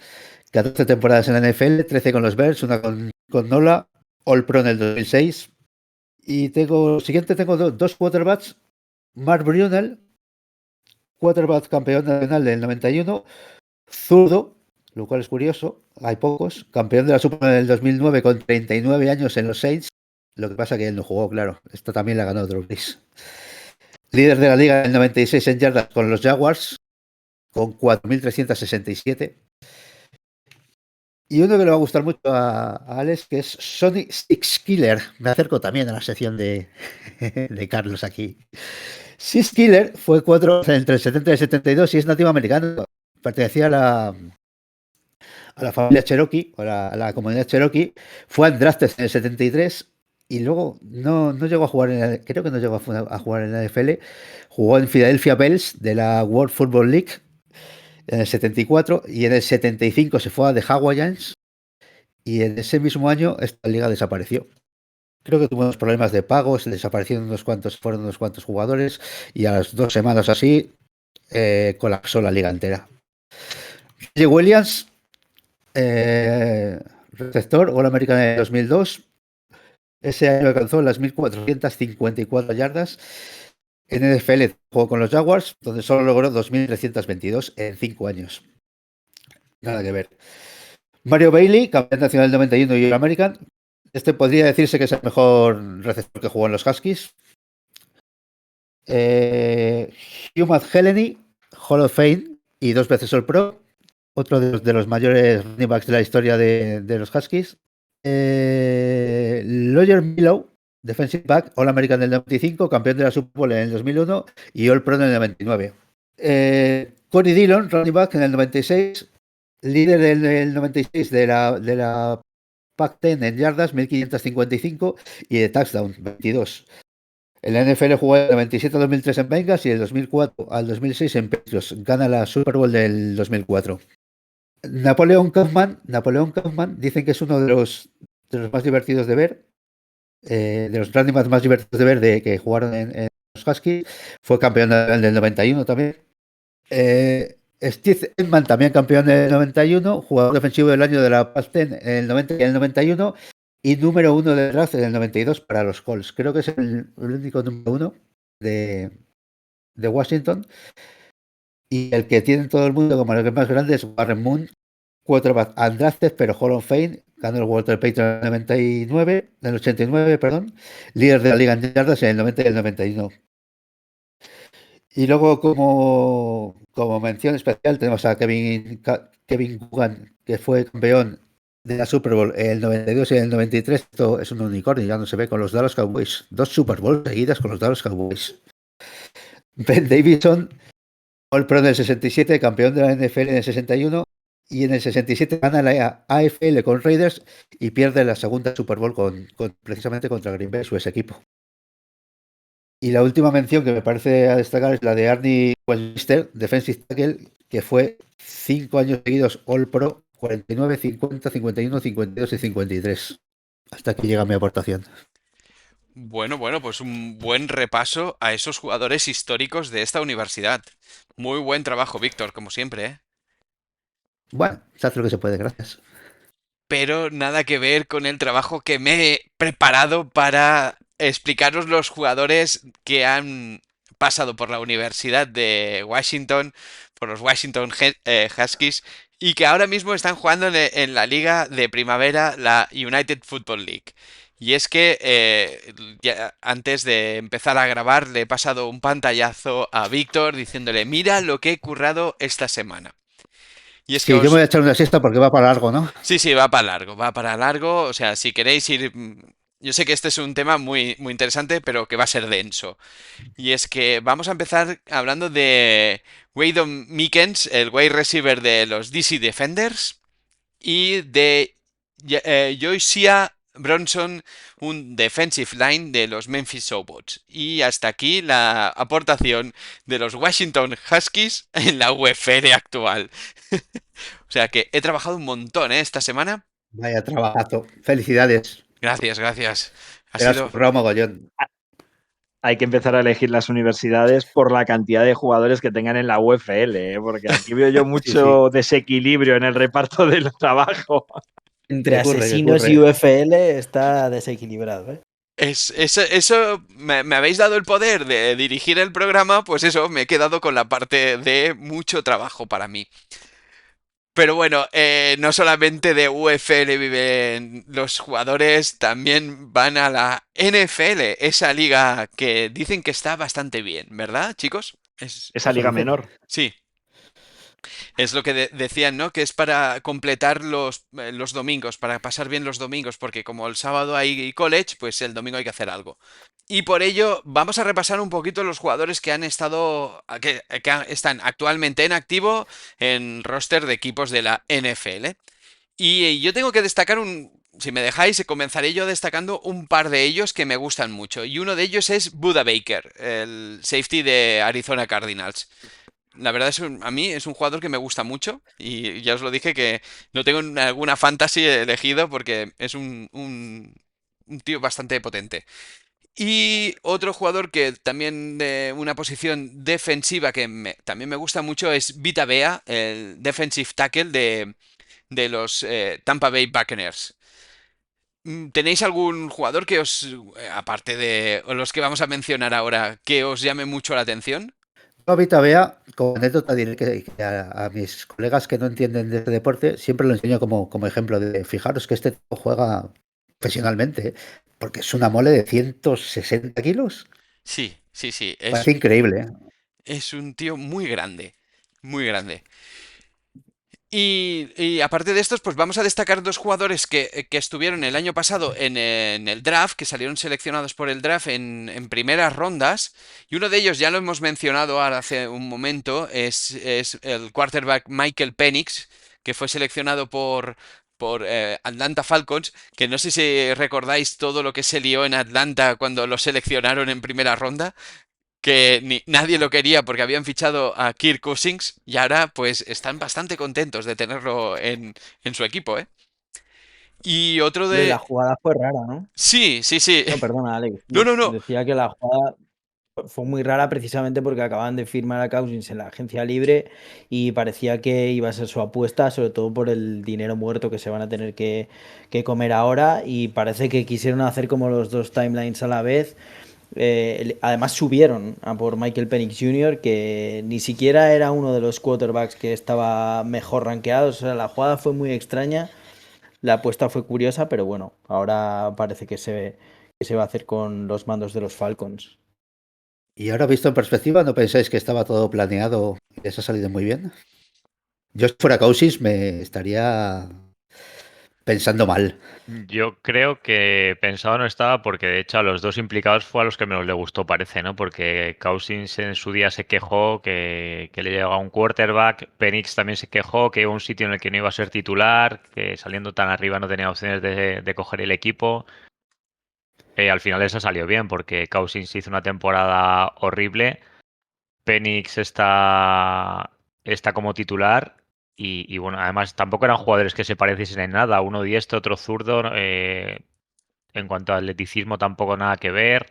14 temporadas en la NFL, 13 con los Bears, una con Nola. All-Pro en el 2006. Y tengo dos quarterbacks. Mark Brunell, quarterback campeón nacional del 91, zurdo, lo cual es curioso, hay pocos, campeón de la Super Bowl en el 2009 con 39 años en los Saints, Lo que pasa que él no jugó, claro. Esto también la ganó Drew Brees. Líder de la liga en el 96 en yardas con los Jaguars, con 4.367. Y uno que le va a gustar mucho a Alex, que es Sonny Six Killer. Me acerco también a la sección de Carlos aquí. Six Killer fue 4 entre el 70 y el 72 y es nativo americano. Pertenecía a la familia Cherokee, o a la comunidad Cherokee. Fue undrafted en el 73 y luego no llegó a jugar creo que no llegó a jugar en la NFL. Jugó en Philadelphia Bells de la World Football League en el 74 y en el 75 se fue a The Hawaiians y en ese mismo año esta liga desapareció. Creo que tuvo unos problemas de pagos, fueron unos cuantos jugadores y a las 2 semanas así colapsó la liga entera. Reggie Williams, receptor All-American en 2002. Ese año alcanzó las 1.454 yardas. En NFL jugó con los Jaguars, donde solo logró 2.322 en 5 años. Nada que ver. Mario Bailey, campeón nacional 91 y All-American. Este podría decirse que es el mejor receptor que jugó en los Huskies. Hugh Matt-Heleny, Hall of Fame y 2 veces All-Pro. Otro de los mayores running backs de la historia de los Huskies. Lawyer Millow, defensive back, All-American del 95, campeón de la Super Bowl en el 2001 y All-Pro en el 99. Corey Dillon, running back en el 96, líder del 96 de la Pac-10 en yardas, 1.555 y de touchdown, 22. En la NFL jugó del 97 al 2003 en Bengals y del 2004 al 2006 en Patriots. Gana la Super Bowl del 2004. Napoleon Kaufman dicen que es uno de los más divertidos de ver, de los running backs más divertidos de ver que jugaron en los Huskies. Fue campeón del 91 también. Steve Edman también campeón del 91, jugador defensivo del año de la Pac-10 en el 90 y en el 91 y número 1 del draft en el 92 para los Colts. Creo que es el único número 1 de Washington. Y el que tiene todo el mundo como el que más grande es Warren Moon, quarterback undrafted, pero Hall of Fame, ganó el Walter Payton en el 99, en el 89, perdón, líder de la liga en yardas en el 90 y el 91. Y luego como mención especial tenemos a Kevin Coogan, que fue campeón de la Super Bowl en el 92 y en el 93. Esto es un unicornio, ya no se ve, con los Dallas Cowboys. 2 Super Bowls seguidas con los Dallas Cowboys. Ben Davidson, All-Pro en el 67, campeón de la NFL en el 61 y en el 67 gana la AFL con Raiders y pierde la segunda Super Bowl precisamente contra Green Bay, su ex equipo. Y la última mención que me parece a destacar es la de Arnie Westminster, defensive tackle, que fue 5 años seguidos All-Pro, 49, 50, 51, 52 y 53. Hasta aquí llega mi aportación. Bueno, pues un buen repaso a esos jugadores históricos de esta universidad. Muy buen trabajo, Víctor, como siempre, ¿eh? Bueno, se hace lo que se puede, gracias. Pero nada que ver con el trabajo que me he preparado para explicaros los jugadores que han pasado por la Universidad de Washington, por los Washington Huskies, y que ahora mismo están jugando en la liga de primavera, la United Football League. Y es que ya antes de empezar a grabar le he pasado un pantallazo a Víctor diciéndole, mira lo que he currado esta semana. Y es Sí, que yo me voy a echar una siesta porque va para largo, ¿no? Sí, va para largo, va para largo. O sea, si queréis ir... Yo sé que este es un tema muy, muy interesante, pero que va a ser denso. Y es que vamos a empezar hablando de Waydon Mickens, el wide receiver de los DC Defenders, y de Josia Bronson, un defensive line de los Memphis Sobots. Y hasta aquí la aportación de los Washington Huskies en la UFL actual. O sea que he trabajado un montón, esta semana. Vaya trabajazo. Felicidades. Gracias. Ha Era sido... su mogollón. Hay que empezar a elegir las universidades por la cantidad de jugadores que tengan en la UFL, ¿eh? Porque aquí veo yo mucho desequilibrio en el reparto del trabajo. Entre ocurre, asesinos y UFL está desequilibrado, ¿eh? Eso me habéis dado el poder de dirigir el programa, pues eso, me he quedado con la parte de mucho trabajo para mí. Pero bueno, no solamente de UFL viven los jugadores, también van a la NFL, esa liga que dicen que está bastante bien, ¿verdad, chicos? Esa Eso liga dicen. menor. Sí, es lo que decían, ¿no? Que es para completar los domingos, para pasar bien los domingos, porque como el sábado hay college, pues el domingo hay que hacer algo. Y por ello vamos a repasar un poquito los jugadores que han estado, están actualmente en activo en roster de equipos de la NFL. Y yo tengo que destacar si me dejáis, comenzaré yo destacando un par de ellos que me gustan mucho. Y uno de ellos es Buda Baker, el safety de Arizona Cardinals. La verdad a mí es un jugador que me gusta mucho y ya os lo dije que no tengo alguna fantasy elegido porque es un tío bastante potente. Y otro jugador que también de una posición defensiva que también me gusta mucho es Vita Vea, el defensive tackle de los Tampa Bay Buccaneers. ¿Tenéis algún jugador que aparte de los que vamos a mencionar ahora, que os llame mucho la atención? Yo ahorita vea, como anécdota diré que a mis colegas que no entienden de este deporte, siempre lo enseño como ejemplo de fijaros que este tipo juega profesionalmente, ¿eh? Porque es una mole de 160 kilos. Sí, sí, sí, Parece increíble, ¿eh? es un tío muy grande, muy grande. Y aparte de estos, pues vamos a destacar dos jugadores que estuvieron el año pasado en el draft, que salieron seleccionados por el draft en primeras rondas. Y uno de ellos, ya lo hemos mencionado ahora hace un momento, es el quarterback Michael Penix, que fue seleccionado por Atlanta Falcons, que no sé si recordáis todo lo que se lió en Atlanta cuando lo seleccionaron en primera ronda, que nadie lo quería porque habían fichado a Kirk Cousins y ahora pues están bastante contentos de tenerlo en su equipo, ¿eh? Y otro Hombre, la de... jugada fue rara, ¿no? Sí, sí, sí. No, perdona, Alex. No, no, no. Decía que la jugada fue muy rara precisamente porque acaban de firmar a Cousins en la agencia libre y parecía que iba a ser su apuesta, sobre todo por el dinero muerto que se van a tener que comer ahora, y parece que quisieron hacer como los dos timelines a la vez. Además subieron a por Michael Penix Jr., que ni siquiera era uno de los quarterbacks que estaba mejor rankeado. O sea, la jugada fue muy extraña, la apuesta fue curiosa, pero bueno, ahora parece que se va a hacer con los mandos de los Falcons. Y ahora visto en perspectiva, ¿no pensáis que estaba todo planeado y les ha salido muy bien? Yo si fuera Cousins me estaría pensando mal. Yo creo que pensado no estaba porque de hecho a los dos implicados fue a los que menos le gustó, parece, ¿no? Porque Cousins en su día se quejó que le llegaba un quarterback, Penix también se quejó que iba a un sitio en el que no iba a ser titular, que saliendo tan arriba no tenía opciones de coger el equipo. Al final eso salió bien porque Cousins hizo una temporada horrible, Penix está como titular. Y bueno, además tampoco eran jugadores que se pareciesen en nada, uno diestro, otro zurdo. En cuanto a atleticismo tampoco nada que ver.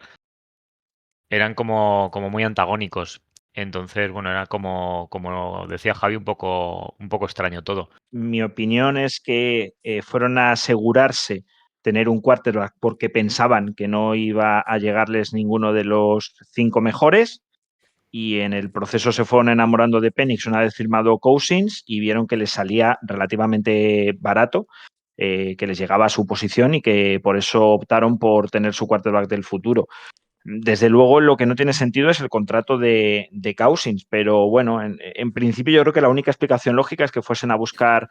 Eran como muy antagónicos. Entonces, bueno, era como decía Javi, un poco extraño todo. Mi opinión es que fueron a asegurarse tener un quarterback porque pensaban que no iba a llegarles ninguno de los 5 mejores, y en el proceso se fueron enamorando de Penix una vez firmado Cousins y vieron que les salía relativamente barato, que les llegaba a su posición y que por eso optaron por tener su quarterback del futuro. Desde luego, lo que no tiene sentido es el contrato de Cousins, pero bueno, en principio yo creo que la única explicación lógica es que fuesen a buscar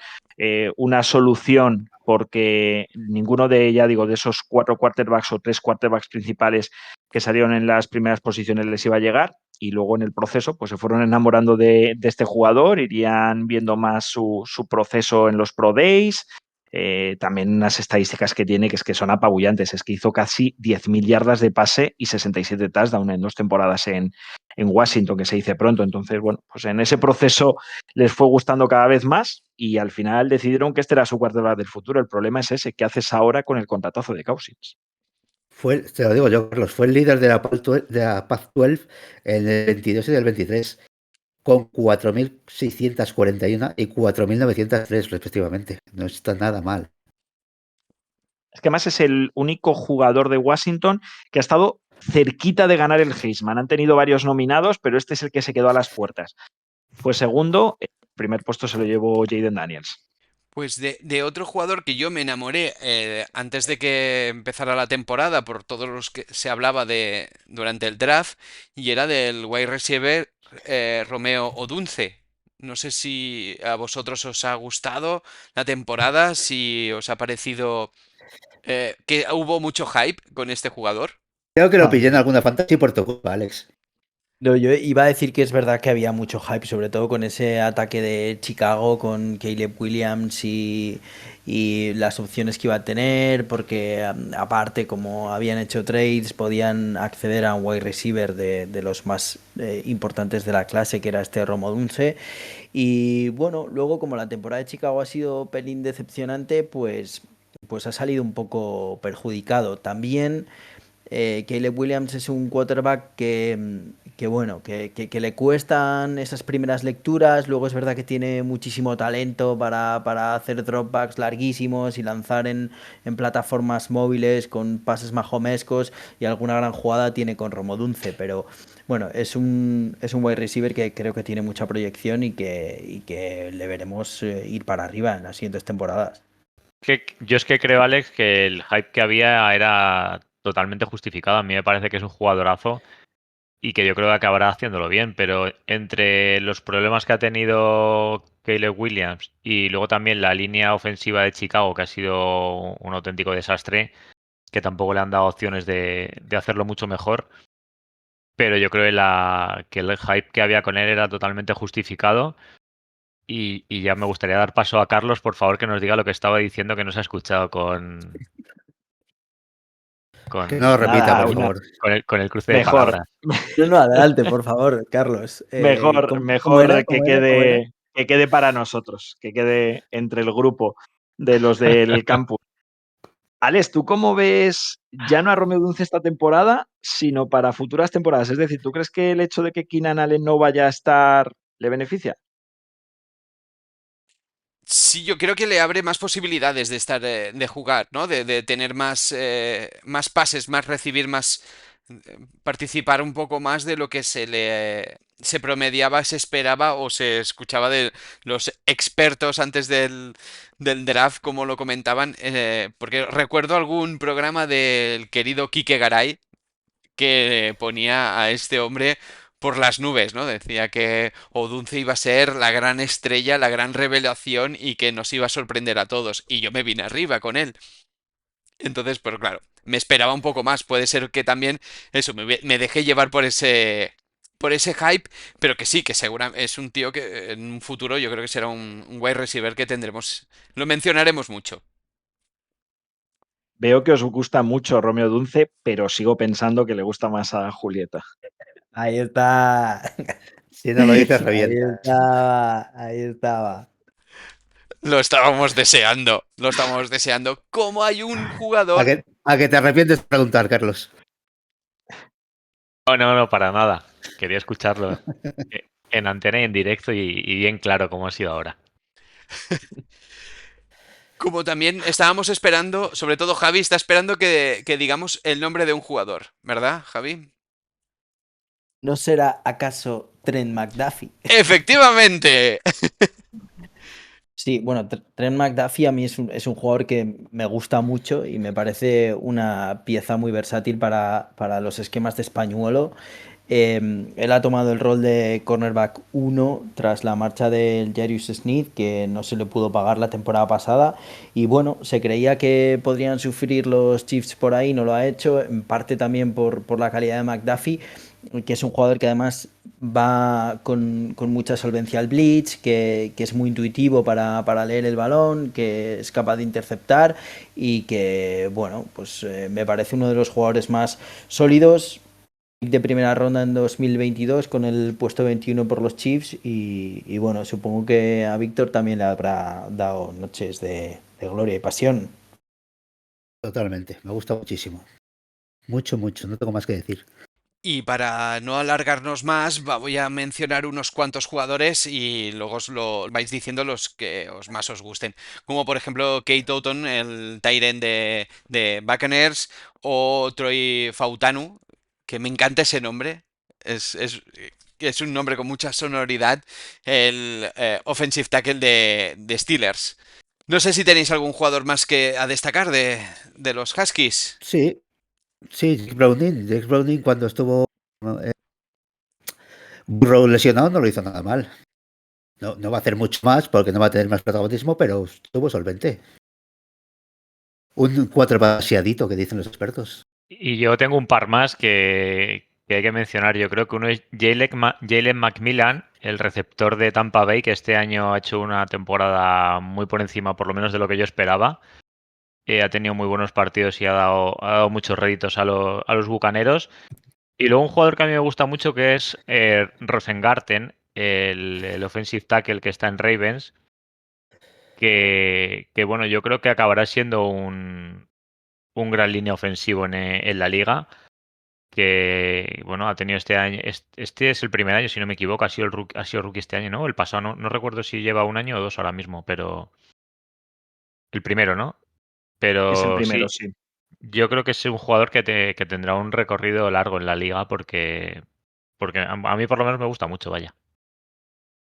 una solución porque ninguno de, ya digo, de esos 4 quarterbacks o 3 quarterbacks principales que salieron en las primeras posiciones les iba a llegar, y luego en el proceso pues se fueron enamorando de este jugador, irían viendo más su proceso en los Pro Days. También unas estadísticas que tiene que es que son apabullantes. Es que hizo casi 10.000 yardas de pase y 67 touchdowns en 2 temporadas en Washington, que se dice pronto. Entonces, bueno, pues en ese proceso les fue gustando cada vez más y al final decidieron que este era su quarterback del futuro. El problema es ese, ¿qué haces ahora con el contratazo de Cousins? Te lo digo yo, Carlos, fue el líder de la Pac-12 en el 22 y del 23, con 4.641 y 4.903 respectivamente. No está nada mal. Es que además es el único jugador de Washington que ha estado cerquita de ganar el Heisman. Han tenido varios nominados, pero este es el que se quedó a las puertas. Fue segundo primer puesto se lo llevó Jaden Daniels. Pues de otro jugador que yo me enamoré antes de que empezara la temporada por todos los que se hablaba de durante el draft y era del wide receiver Romeo Odunze. No sé si a vosotros os ha gustado la temporada, si os ha parecido que hubo mucho hype con este jugador. Creo que lo Ah, pillé en alguna fantasy por tu culpa, Alex. no, yo iba a decir que es verdad que había mucho hype, sobre todo con ese ataque de Chicago, con Caleb Williams y las opciones que iba a tener, porque aparte, como habían hecho trades, podían acceder a un wide receiver de los más importantes de la clase, que era este Romo Dunce. Y bueno, luego como la temporada de Chicago ha sido pelín decepcionante, pues ha salido un poco perjudicado. También Caleb Williams es un quarterback que bueno, que le cuestan esas primeras lecturas, luego es verdad que tiene muchísimo talento para hacer dropbacks larguísimos y lanzar en plataformas móviles con pases majomescos y alguna gran jugada tiene con Romo Dunce, pero bueno, es un wide receiver que creo que tiene mucha proyección y que le veremos ir para arriba en las siguientes temporadas. Yo es que creo, Alex, que el hype que había era totalmente justificado. A mí me parece que es un jugadorazo y que yo creo que acabará haciéndolo bien, pero entre los problemas que ha tenido Caleb Williams y luego también la línea ofensiva de Chicago, que ha sido un auténtico desastre, que tampoco le han dado opciones de hacerlo mucho mejor, pero yo creo que el hype que había con él era totalmente justificado. Y ya me gustaría dar paso a Carlos, por favor, que nos diga lo que estaba diciendo que no se ha escuchado Que no lo con, repita, Nada, por una... favor. con el cruce de Mejor, palabras. No, no, adelante, por favor, Carlos. mejor, ¿Cómo era? mejor ¿Cómo era? ¿Cómo era? que quede para nosotros, que quede entre el grupo de los del campus. Alex, ¿tú cómo ves ya no a Romeo Dunce esta temporada, sino para futuras temporadas? Es decir, ¿tú crees que el hecho de que Keenan Allen no vaya a estar le beneficia? Sí, yo creo que le abre más posibilidades de estar, de jugar, ¿no? De tener más pases, más recibir, más participar un poco más de lo que se promediaba, se esperaba o se escuchaba de los expertos antes del draft, como lo comentaban, porque recuerdo algún programa del querido Quique Garay que ponía a este hombre por las nubes, ¿no? Decía que Odunze iba a ser la gran estrella, la gran revelación y que nos iba a sorprender a todos. Y yo me vine arriba con él. Entonces, pues claro, me esperaba un poco más. Puede ser que también eso, me dejé llevar por ese hype, pero que sí, que seguramente es un tío que en un futuro yo creo que será un wide receiver que tendremos, lo mencionaremos mucho. Veo que os gusta mucho Romeo Dunce, pero sigo pensando que le gusta más a Julieta. Ahí está. Si no lo dices, Ahí revienta. estaba. Ahí estaba. Lo estábamos deseando, lo estábamos deseando. ¿Cómo hay un ¿A jugador? que te arrepientes de preguntar, Carlos? No, no, no, para nada. Quería escucharlo en antena y en directo y bien claro como ha sido ahora. Como también estábamos esperando, sobre todo Javi está esperando que digamos el nombre de un jugador, ¿verdad, Javi? ¿No será acaso Trent McDuffie? ¡Efectivamente! Sí, bueno, Trent McDuffie a mí es un jugador que me gusta mucho y me parece una pieza muy versátil para los esquemas de Españuelo. Él ha tomado el rol de cornerback 1 tras la marcha del Jarius Smith, que no se le pudo pagar la temporada pasada. Y bueno, se creía que podrían sufrir los Chiefs por ahí, no lo ha hecho, en parte también por la calidad de McDuffie, que es un jugador que además va con mucha solvencia al blitz, que es muy intuitivo para leer el balón, que es capaz de interceptar y que, bueno, pues me parece uno de los jugadores más sólidos de primera ronda en 2022 con el puesto 21 por los Chiefs y bueno, supongo que a Víctor también le habrá dado noches de gloria y pasión. Totalmente, me gusta muchísimo. Mucho, mucho, no tengo más que decir. Y para no alargarnos más, voy a mencionar unos cuantos jugadores y luego os lo vais diciendo los que más os gusten. Como por ejemplo Kate Oughton, el tight end de Buccaneers, o Troy Fautanu, que me encanta ese nombre. Es que es un nombre con mucha sonoridad, el offensive tackle de Steelers. No sé si tenéis algún jugador más que a destacar de los Huskies. Sí, sí, Jake Browning cuando estuvo Burrow lesionado no lo hizo nada mal. No, no va a hacer mucho más porque no va a tener más protagonismo, pero estuvo solvente. Un quarterback asiadito que dicen los expertos. Y yo tengo un par más que hay que mencionar. Yo creo que uno es Jalen McMillan, el receptor de Tampa Bay, que este año ha hecho una temporada muy por encima, por lo menos de lo que yo esperaba. Ha tenido muy buenos partidos y ha dado muchos réditos a los Bucaneros. Y luego un jugador que a mí me gusta mucho que es Rosengarten, el offensive tackle que está en Ravens, que bueno, yo creo que acabará siendo un gran línea ofensivo en la liga, que bueno, ha tenido este año, este es el primer año, si no me equivoco, ha sido rookie este año, ¿no? El pasado no recuerdo si lleva un año o dos ahora mismo, pero el primero, ¿no? Es el Pero primero, sí, sí. yo creo que es un jugador que tendrá un recorrido largo en la liga porque a mí por lo menos me gusta mucho, vaya.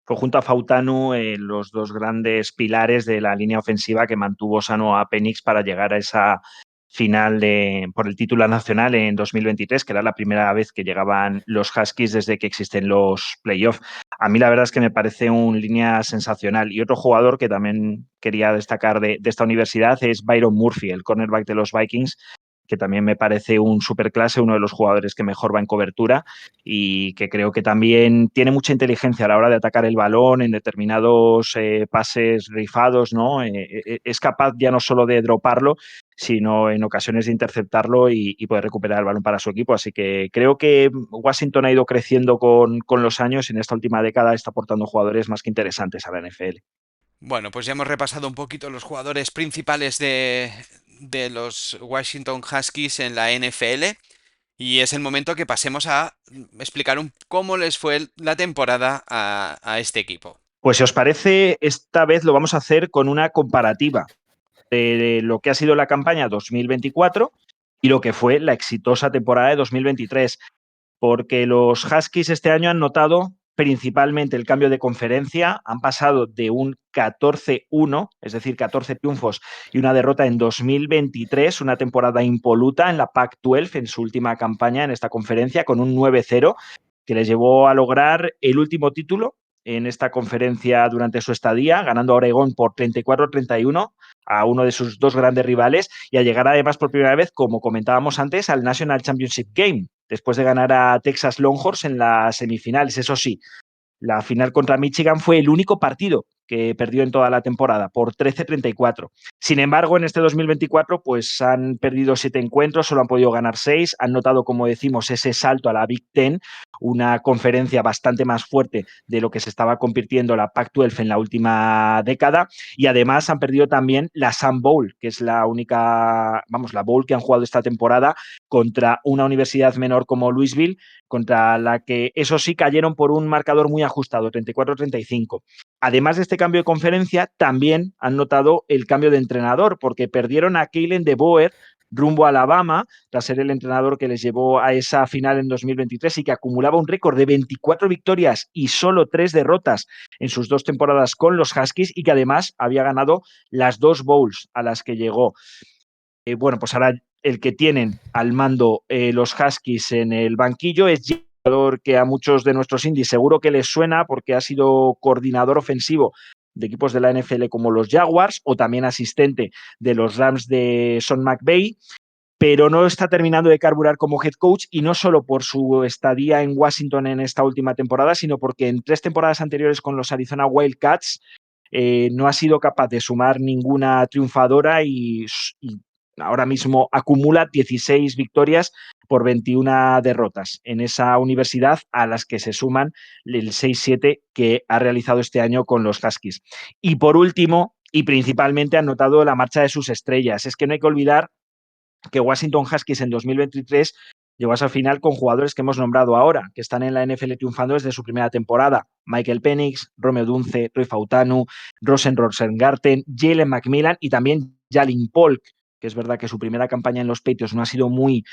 Fue junto a Fautanu los dos grandes pilares de la línea ofensiva que mantuvo sano a Penix para llegar a esa final por el título nacional en 2023, que era la primera vez que llegaban los Huskies desde que existen los playoffs. A mí la verdad es que me parece un línea sensacional. Y otro jugador que también quería destacar de esta universidad es Byron Murphy, el cornerback de los Vikings, que también me parece un superclase, uno de los jugadores que mejor va en cobertura y que creo que también tiene mucha inteligencia a la hora de atacar el balón en determinados pases rifados, ¿no? Es capaz ya no solo de droparlo, sino en ocasiones de interceptarlo y poder recuperar el balón para su equipo. Así que creo que Washington ha ido creciendo con los años y en esta última década está aportando jugadores más que interesantes a la NFL. Bueno, pues ya hemos repasado un poquito los jugadores principales de los Washington Huskies en la NFL y es el momento que pasemos a explicar cómo les fue la temporada a este equipo. Pues si os parece, esta vez lo vamos a hacer con una comparativa de lo que ha sido la campaña 2024 y lo que fue la exitosa temporada de 2023, porque los Huskies este año han notado principalmente el cambio de conferencia, han pasado de un 14-1, es decir, 14 triunfos y una derrota en 2023, una temporada impoluta en la Pac-12 en su última campaña en esta conferencia, con un 9-0 que les llevó a lograr el último título en esta conferencia durante su estadía, ganando a Oregón por 34-31 a uno de sus dos grandes rivales y a llegar además por primera vez, como comentábamos antes, al National Championship Game, después de ganar a Texas Longhorns en las semifinales. Eso sí, la final contra Michigan fue el único partido que perdió en toda la temporada, por 13-34. Sin embargo, en este 2024 pues han perdido 7 encuentros, solo han podido ganar 6, han notado, como decimos, ese salto a la Big Ten, una conferencia bastante más fuerte de lo que se estaba convirtiendo la Pac-12 en la última década, y además han perdido también la Sun Bowl, que es la única, la bowl que han jugado esta temporada contra una universidad menor como Louisville, contra la que, eso sí, cayeron por un marcador muy ajustado, 34-35. Además de este cambio de conferencia, también han notado el cambio de entrenador, porque perdieron a Kalen DeBoer rumbo a Alabama, tras ser el entrenador que les llevó a esa final en 2023 y que acumulaba un récord de 24 victorias y solo 3 derrotas en sus 2 temporadas con los Huskies y que además había ganado las 2 bowls a las que llegó. Bueno, pues ahora el que tienen al mando los Huskies en el banquillo es un jugador que a muchos de nuestros indies seguro que les suena porque ha sido coordinador ofensivo de equipos de la NFL como los Jaguars o también asistente de los Rams de Sean McVay, pero no está terminando de carburar como head coach y no solo por su estadía en Washington en esta última temporada, sino porque en 3 temporadas anteriores con los Arizona Wildcats no ha sido capaz de sumar ninguna triunfadora y ahora mismo acumula 16 victorias por 21 derrotas en esa universidad, a las que se suman el 6-7 que ha realizado este año con los Huskies. Y por último, y principalmente, han notado la marcha de sus estrellas. Es que no hay que olvidar que Washington Huskies en 2023 llegó a esa final con jugadores que hemos nombrado ahora, que están en la NFL triunfando desde su primera temporada. Michael Penix, Romeo Dunce, Roy Fautanu, Rosengarten, Jalen McMillan y también Jalin Polk, que es verdad que su primera campaña en los Patriots no ha sido muy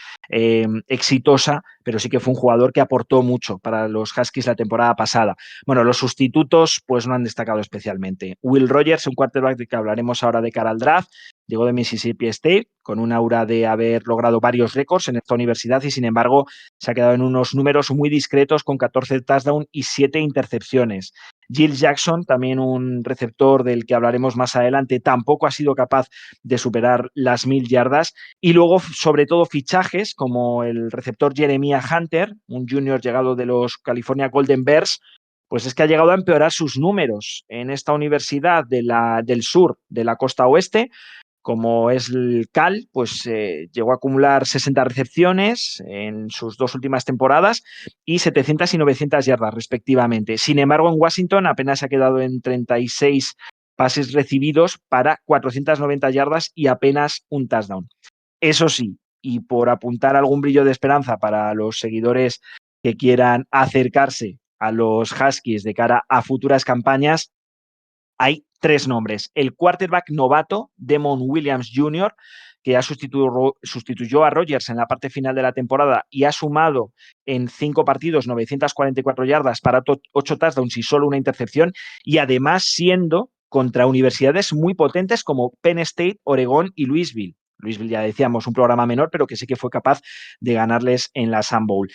exitosa, pero sí que fue un jugador que aportó mucho para los Huskies la temporada pasada. Bueno, los sustitutos pues no han destacado especialmente. Will Rogers, un quarterback del que hablaremos ahora de cara al draft, llegó de Mississippi State con un aura de haber logrado varios récords en esta universidad y sin embargo se ha quedado en unos números muy discretos con 14 touchdowns y 7 intercepciones. Giles Jackson, también un receptor del que hablaremos más adelante, tampoco ha sido capaz de superar las 1000 yardas. Y luego, sobre todo, fichajes como el receptor Jeremiah Hunter, un junior llegado de los California Golden Bears, pues es que ha llegado a empeorar sus números en esta universidad del sur, de la costa oeste, como es el Cal, pues llegó a acumular 60 recepciones en sus 2 últimas temporadas y 700 y 900 yardas respectivamente. Sin embargo, en Washington apenas se ha quedado en 36 pases recibidos para 490 yardas y apenas un touchdown. Eso sí, y por apuntar algún brillo de esperanza para los seguidores que quieran acercarse a los Huskies de cara a futuras campañas, hay 3 nombres. El quarterback novato, Demon Williams Jr., que ya sustituyó a Rodgers en la parte final de la temporada y ha sumado en 5 partidos 944 yardas para 8 touchdowns y solo una intercepción, y además siendo contra universidades muy potentes como Penn State, Oregón y Louisville. Louisville, ya decíamos, un programa menor, pero que sí que fue capaz de ganarles en la Sun Bowl.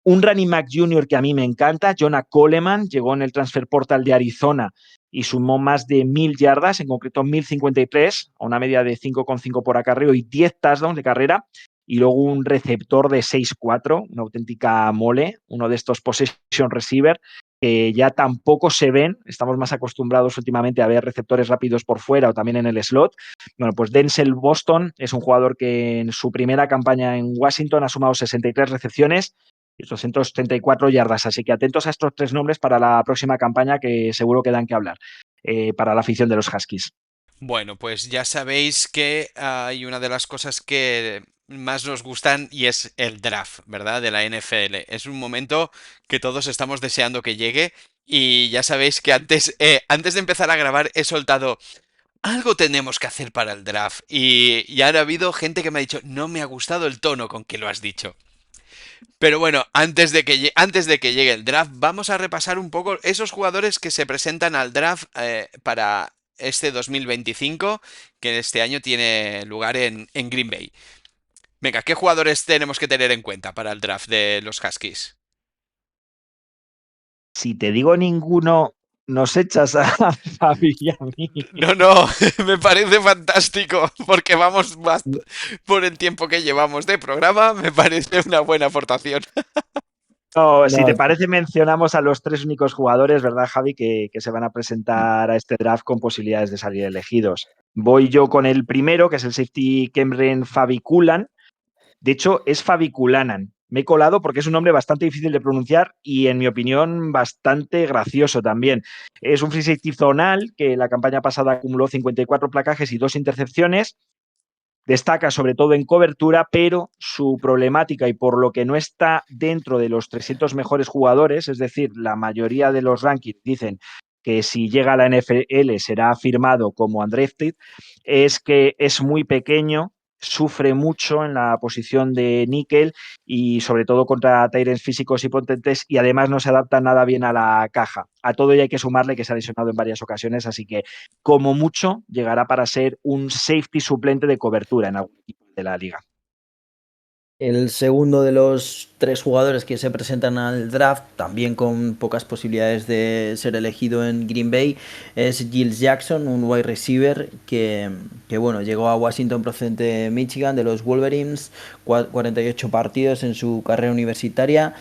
Un running back junior que a mí me encanta, Jonah Coleman, llegó en el transfer portal de Arizona y sumó más de 1000 yardas, en concreto 1053, a una media de 5,5 por acarreo y 10 touchdowns de carrera. Y luego un receptor de 6'4", una auténtica mole, uno de estos possession receiver, que ya tampoco se ven, estamos más acostumbrados últimamente a ver receptores rápidos por fuera o también en el slot. Bueno, pues Denzel Boston es un jugador que en su primera campaña en Washington ha sumado 63 recepciones y 234 yardas, así que atentos a estos 3 nombres para la próxima campaña que seguro que dan que hablar para la afición de los Huskies. Bueno, pues ya sabéis que hay una de las cosas que más nos gustan y es el draft, ¿verdad? De la NFL. Es un momento que todos estamos deseando que llegue y ya sabéis que antes de empezar a grabar he soltado algo tenemos que hacer para el draft y ya ha habido gente que me ha dicho no me ha gustado el tono con que lo has dicho. Pero bueno, antes de que llegue el draft, vamos a repasar un poco esos jugadores que se presentan al draft para este 2025, que este año tiene lugar en Green Bay. Venga, ¿qué jugadores tenemos que tener en cuenta para el draft de los Huskies? Si te digo ninguno, nos echas a Javi y a mí. No, me parece fantástico, porque vamos por el tiempo que llevamos de programa, me parece una buena aportación. No, si te parece, mencionamos a los 3 únicos jugadores, ¿verdad, Javi?, que se van a presentar a este draft con posibilidades de salir elegidos. Voy yo con el primero, que es el safety Cameron Fabikulan. De hecho, es Fabikulanan. Me he colado porque es un nombre bastante difícil de pronunciar y, en mi opinión, bastante gracioso también. Es un free safety zonal que la campaña pasada acumuló 54 placajes y 2 intercepciones. Destaca sobre todo en cobertura, pero su problemática y por lo que no está dentro de los 300 mejores jugadores, es decir, la mayoría de los rankings dicen que si llega a la NFL será firmado como undrafted, es que es muy pequeño, sufre mucho en la posición de níquel y sobre todo contra Tyrants físicos y potentes, y además no se adapta nada bien a la caja. A todo ello hay que sumarle que se ha lesionado en varias ocasiones, así que como mucho llegará para ser un safety suplente de cobertura en algún equipo de la liga. El segundo de los 3 jugadores que se presentan al draft, también con pocas posibilidades de ser elegido en Green Bay, es Giles Jackson, un wide receiver que bueno, llegó a Washington procedente de Michigan, de los Wolverines, 48 partidos en su carrera universitaria.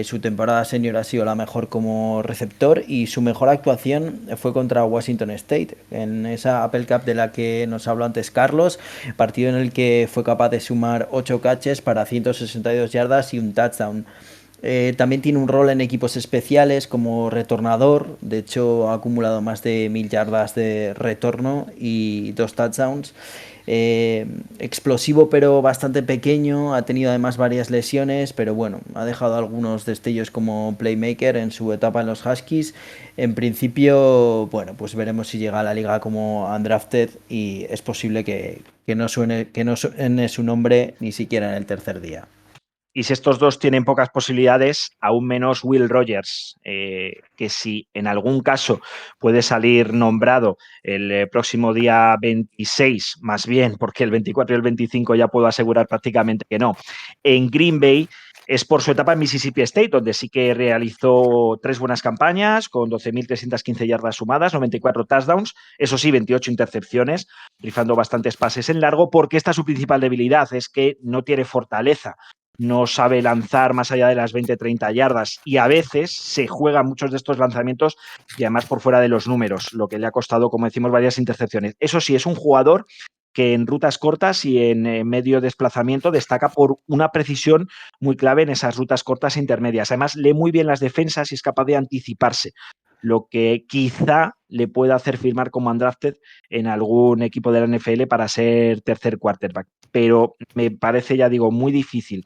Su temporada senior ha sido la mejor como receptor y su mejor actuación fue contra Washington State en esa Apple Cup de la que nos habló antes Carlos, partido en el que fue capaz de sumar 8 catches para 162 yardas y un touchdown. También tiene un rol en equipos especiales como retornador. De hecho, ha acumulado más de 1000 yardas de retorno y 2 touchdowns. Explosivo pero bastante pequeño, ha tenido además varias lesiones, pero bueno, ha dejado algunos destellos como playmaker en su etapa en los Huskies. En principio, bueno, pues veremos si llega a la liga como undrafted y es posible que no suene su nombre ni siquiera en el tercer día. Y si estos dos tienen pocas posibilidades, aún menos Will Rogers, que si en algún caso puede salir nombrado el próximo día 26, más bien, porque el 24 y el 25 ya puedo asegurar prácticamente que no, en Green Bay, es por su etapa en Mississippi State, donde sí que realizó 3 buenas campañas, con 12.315 yardas sumadas, 94 touchdowns, eso sí, 28 intercepciones, rifando bastantes pases en largo, porque esta es su principal debilidad, es que no tiene fortaleza, no sabe lanzar más allá de las 20-30 yardas y a veces se juegan muchos de estos lanzamientos y además por fuera de los números, lo que le ha costado, como decimos, varias intercepciones. Eso sí, es un jugador que en rutas cortas y en medio desplazamiento destaca por una precisión muy clave en esas rutas cortas e intermedias. Además, lee muy bien las defensas y es capaz de anticiparse, lo que quizá le pueda hacer firmar como undrafted en algún equipo de la NFL para ser tercer quarterback. Pero me parece, ya digo, muy difícil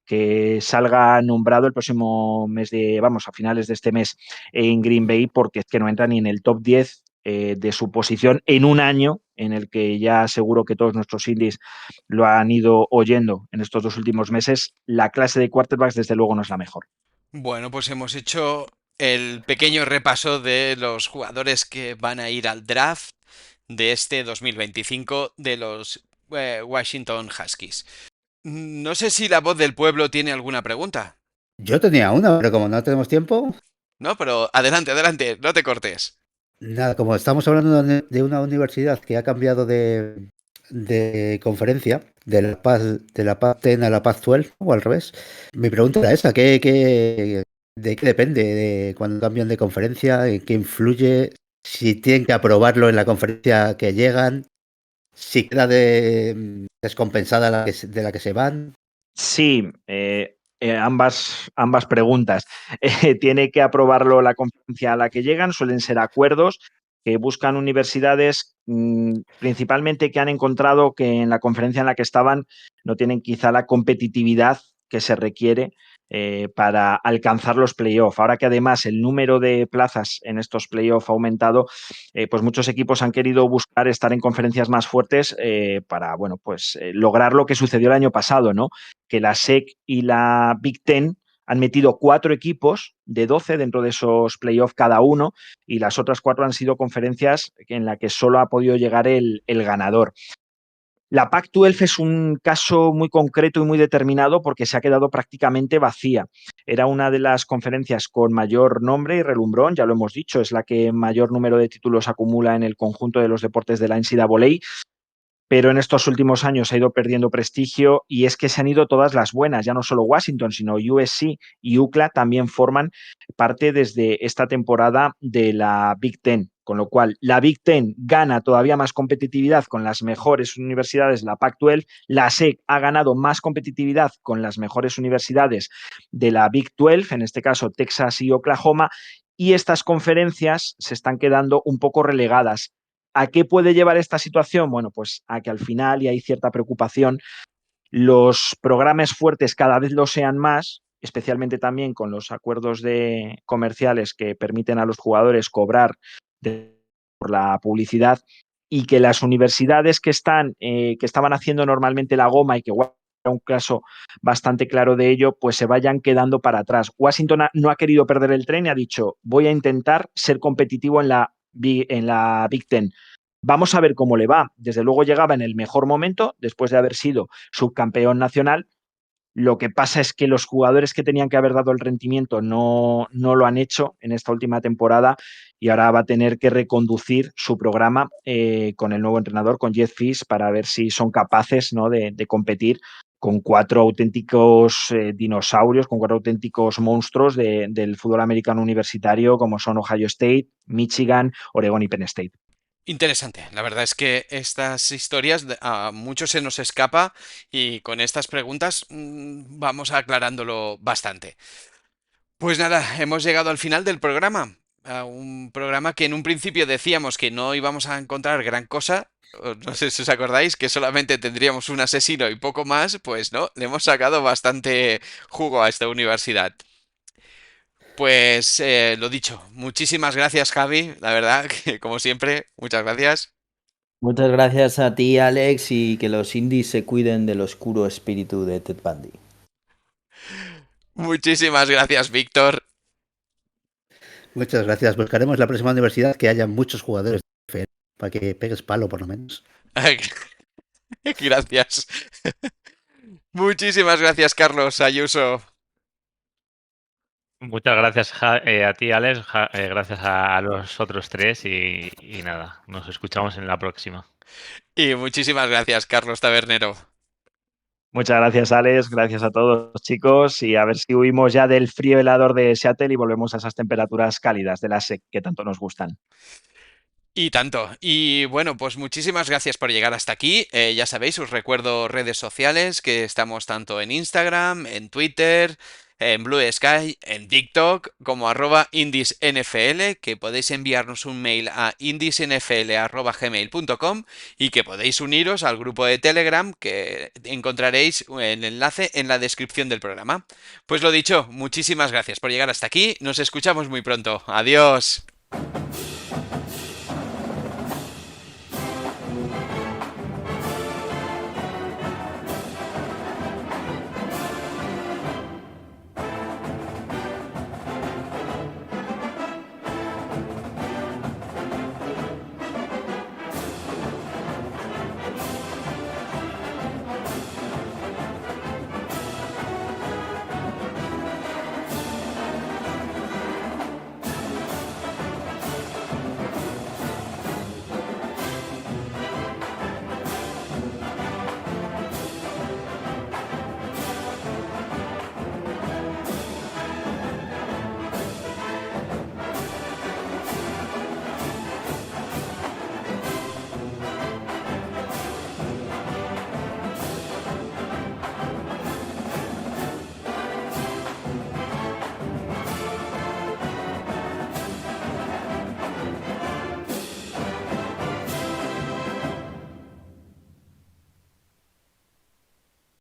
que salga nombrado el próximo mes a finales de este mes en Green Bay, porque es que no entra ni en el top 10 de su posición en un año en el que ya seguro que todos nuestros indies lo han ido oyendo en estos 2 últimos meses. La clase de quarterbacks desde luego no es la mejor. Bueno, pues hemos hecho el pequeño repaso de los jugadores que van a ir al draft de este 2025 de los Washington Huskies. No sé si la voz del pueblo tiene alguna pregunta. Yo tenía una, pero como no tenemos tiempo, No, pero adelante, adelante, no te cortes. nada, como estamos hablando de una universidad que ha cambiado de conferencia, de la Pac-10 a la Pac-12 o al revés, mi pregunta era esa, ¿de qué depende de cuando cambian de conferencia? ¿En qué influye? Si tienen que aprobarlo en la conferencia que llegan, si queda descompensada de la que se van. Sí, ambas preguntas. Tiene que aprobarlo la conferencia a la que llegan, suelen ser acuerdos que buscan universidades principalmente que han encontrado que en la conferencia en la que estaban no tienen quizá la competitividad que se requiere para alcanzar los playoffs. Ahora que además el número de plazas en estos playoffs ha aumentado, pues muchos equipos han querido buscar estar en conferencias más fuertes para, bueno, pues lograr lo que sucedió el año pasado, ¿no? Que la SEC y la Big Ten han metido 4 equipos de 12 dentro de esos playoffs cada uno y las otras 4 han sido conferencias en las que solo ha podido llegar el ganador. La Pac-12 es un caso muy concreto y muy determinado porque se ha quedado prácticamente vacía. Era una de las conferencias con mayor nombre y relumbrón, ya lo hemos dicho, es la que mayor número de títulos acumula en el conjunto de los deportes de la NCAA, pero en estos últimos años ha ido perdiendo prestigio y es que se han ido todas las buenas, ya no solo Washington, sino USC y UCLA también forman parte desde esta temporada de la Big Ten, con lo cual la Big Ten gana todavía más competitividad con las mejores universidades de la Pac-12, la SEC ha ganado más competitividad con las mejores universidades de la Big 12, en este caso Texas y Oklahoma, y estas conferencias se están quedando un poco relegadas. ¿A qué puede llevar esta situación? Bueno, pues a que al final, y hay cierta preocupación, los programas fuertes cada vez lo sean más, especialmente también con los acuerdos comerciales que permiten a los jugadores cobrar por la publicidad, y que las universidades que estaban haciendo normalmente la goma y que un caso bastante claro de ello, pues se vayan quedando para atrás. Washington no ha querido perder el tren y ha dicho, voy a intentar ser competitivo en la Big Ten. Vamos a ver cómo le va. Desde luego llegaba en el mejor momento, después de haber sido subcampeón nacional. Lo que pasa es que los jugadores que tenían que haber dado el rendimiento no lo han hecho en esta última temporada y ahora va a tener que reconducir su programa con el nuevo entrenador, con Jeff Fish, para ver si son capaces, ¿no?, de competir con 4 auténticos dinosaurios, con 4 auténticos monstruos del fútbol americano universitario como son Ohio State, Michigan, Oregon y Penn State. Interesante, la verdad es que estas historias a muchos se nos escapa y con estas preguntas vamos aclarándolo bastante. Pues nada, hemos llegado al final del programa. A un programa que en un principio decíamos que no íbamos a encontrar gran cosa. No sé si os acordáis que solamente tendríamos un asesino y poco más. Pues no, le hemos sacado bastante jugo a esta universidad. Pues lo dicho, muchísimas gracias, Javi. La verdad que como siempre, muchas gracias. Muchas gracias a ti, Alex, y que los indies se cuiden del oscuro espíritu de Ted Bundy. Muchísimas gracias, Víctor. Muchas gracias. Buscaremos la próxima universidad que haya muchos jugadores de NFL para que pegues palo por lo menos. Gracias. Muchísimas gracias, Carlos Ayuso. Muchas gracias a ti, Alex, gracias a los otros tres y nada, nos escuchamos en la próxima. Y muchísimas gracias, Carlos Tabernero. Muchas gracias, Alex. Gracias a todos, chicos. Y a ver si huimos ya del frío helador de Seattle y volvemos a esas temperaturas cálidas de la SEC que tanto nos gustan. Y tanto. Y bueno, pues muchísimas gracias por llegar hasta aquí. Ya sabéis, os recuerdo redes sociales, que estamos tanto en Instagram, en Twitter, en Blue Sky, en TikTok, como @indisnfl, que podéis enviarnos un mail a indisnfl@gmail.com y que podéis uniros al grupo de Telegram, que encontraréis el enlace en la descripción del programa. Pues lo dicho, muchísimas gracias por llegar hasta aquí. Nos escuchamos muy pronto. Adiós.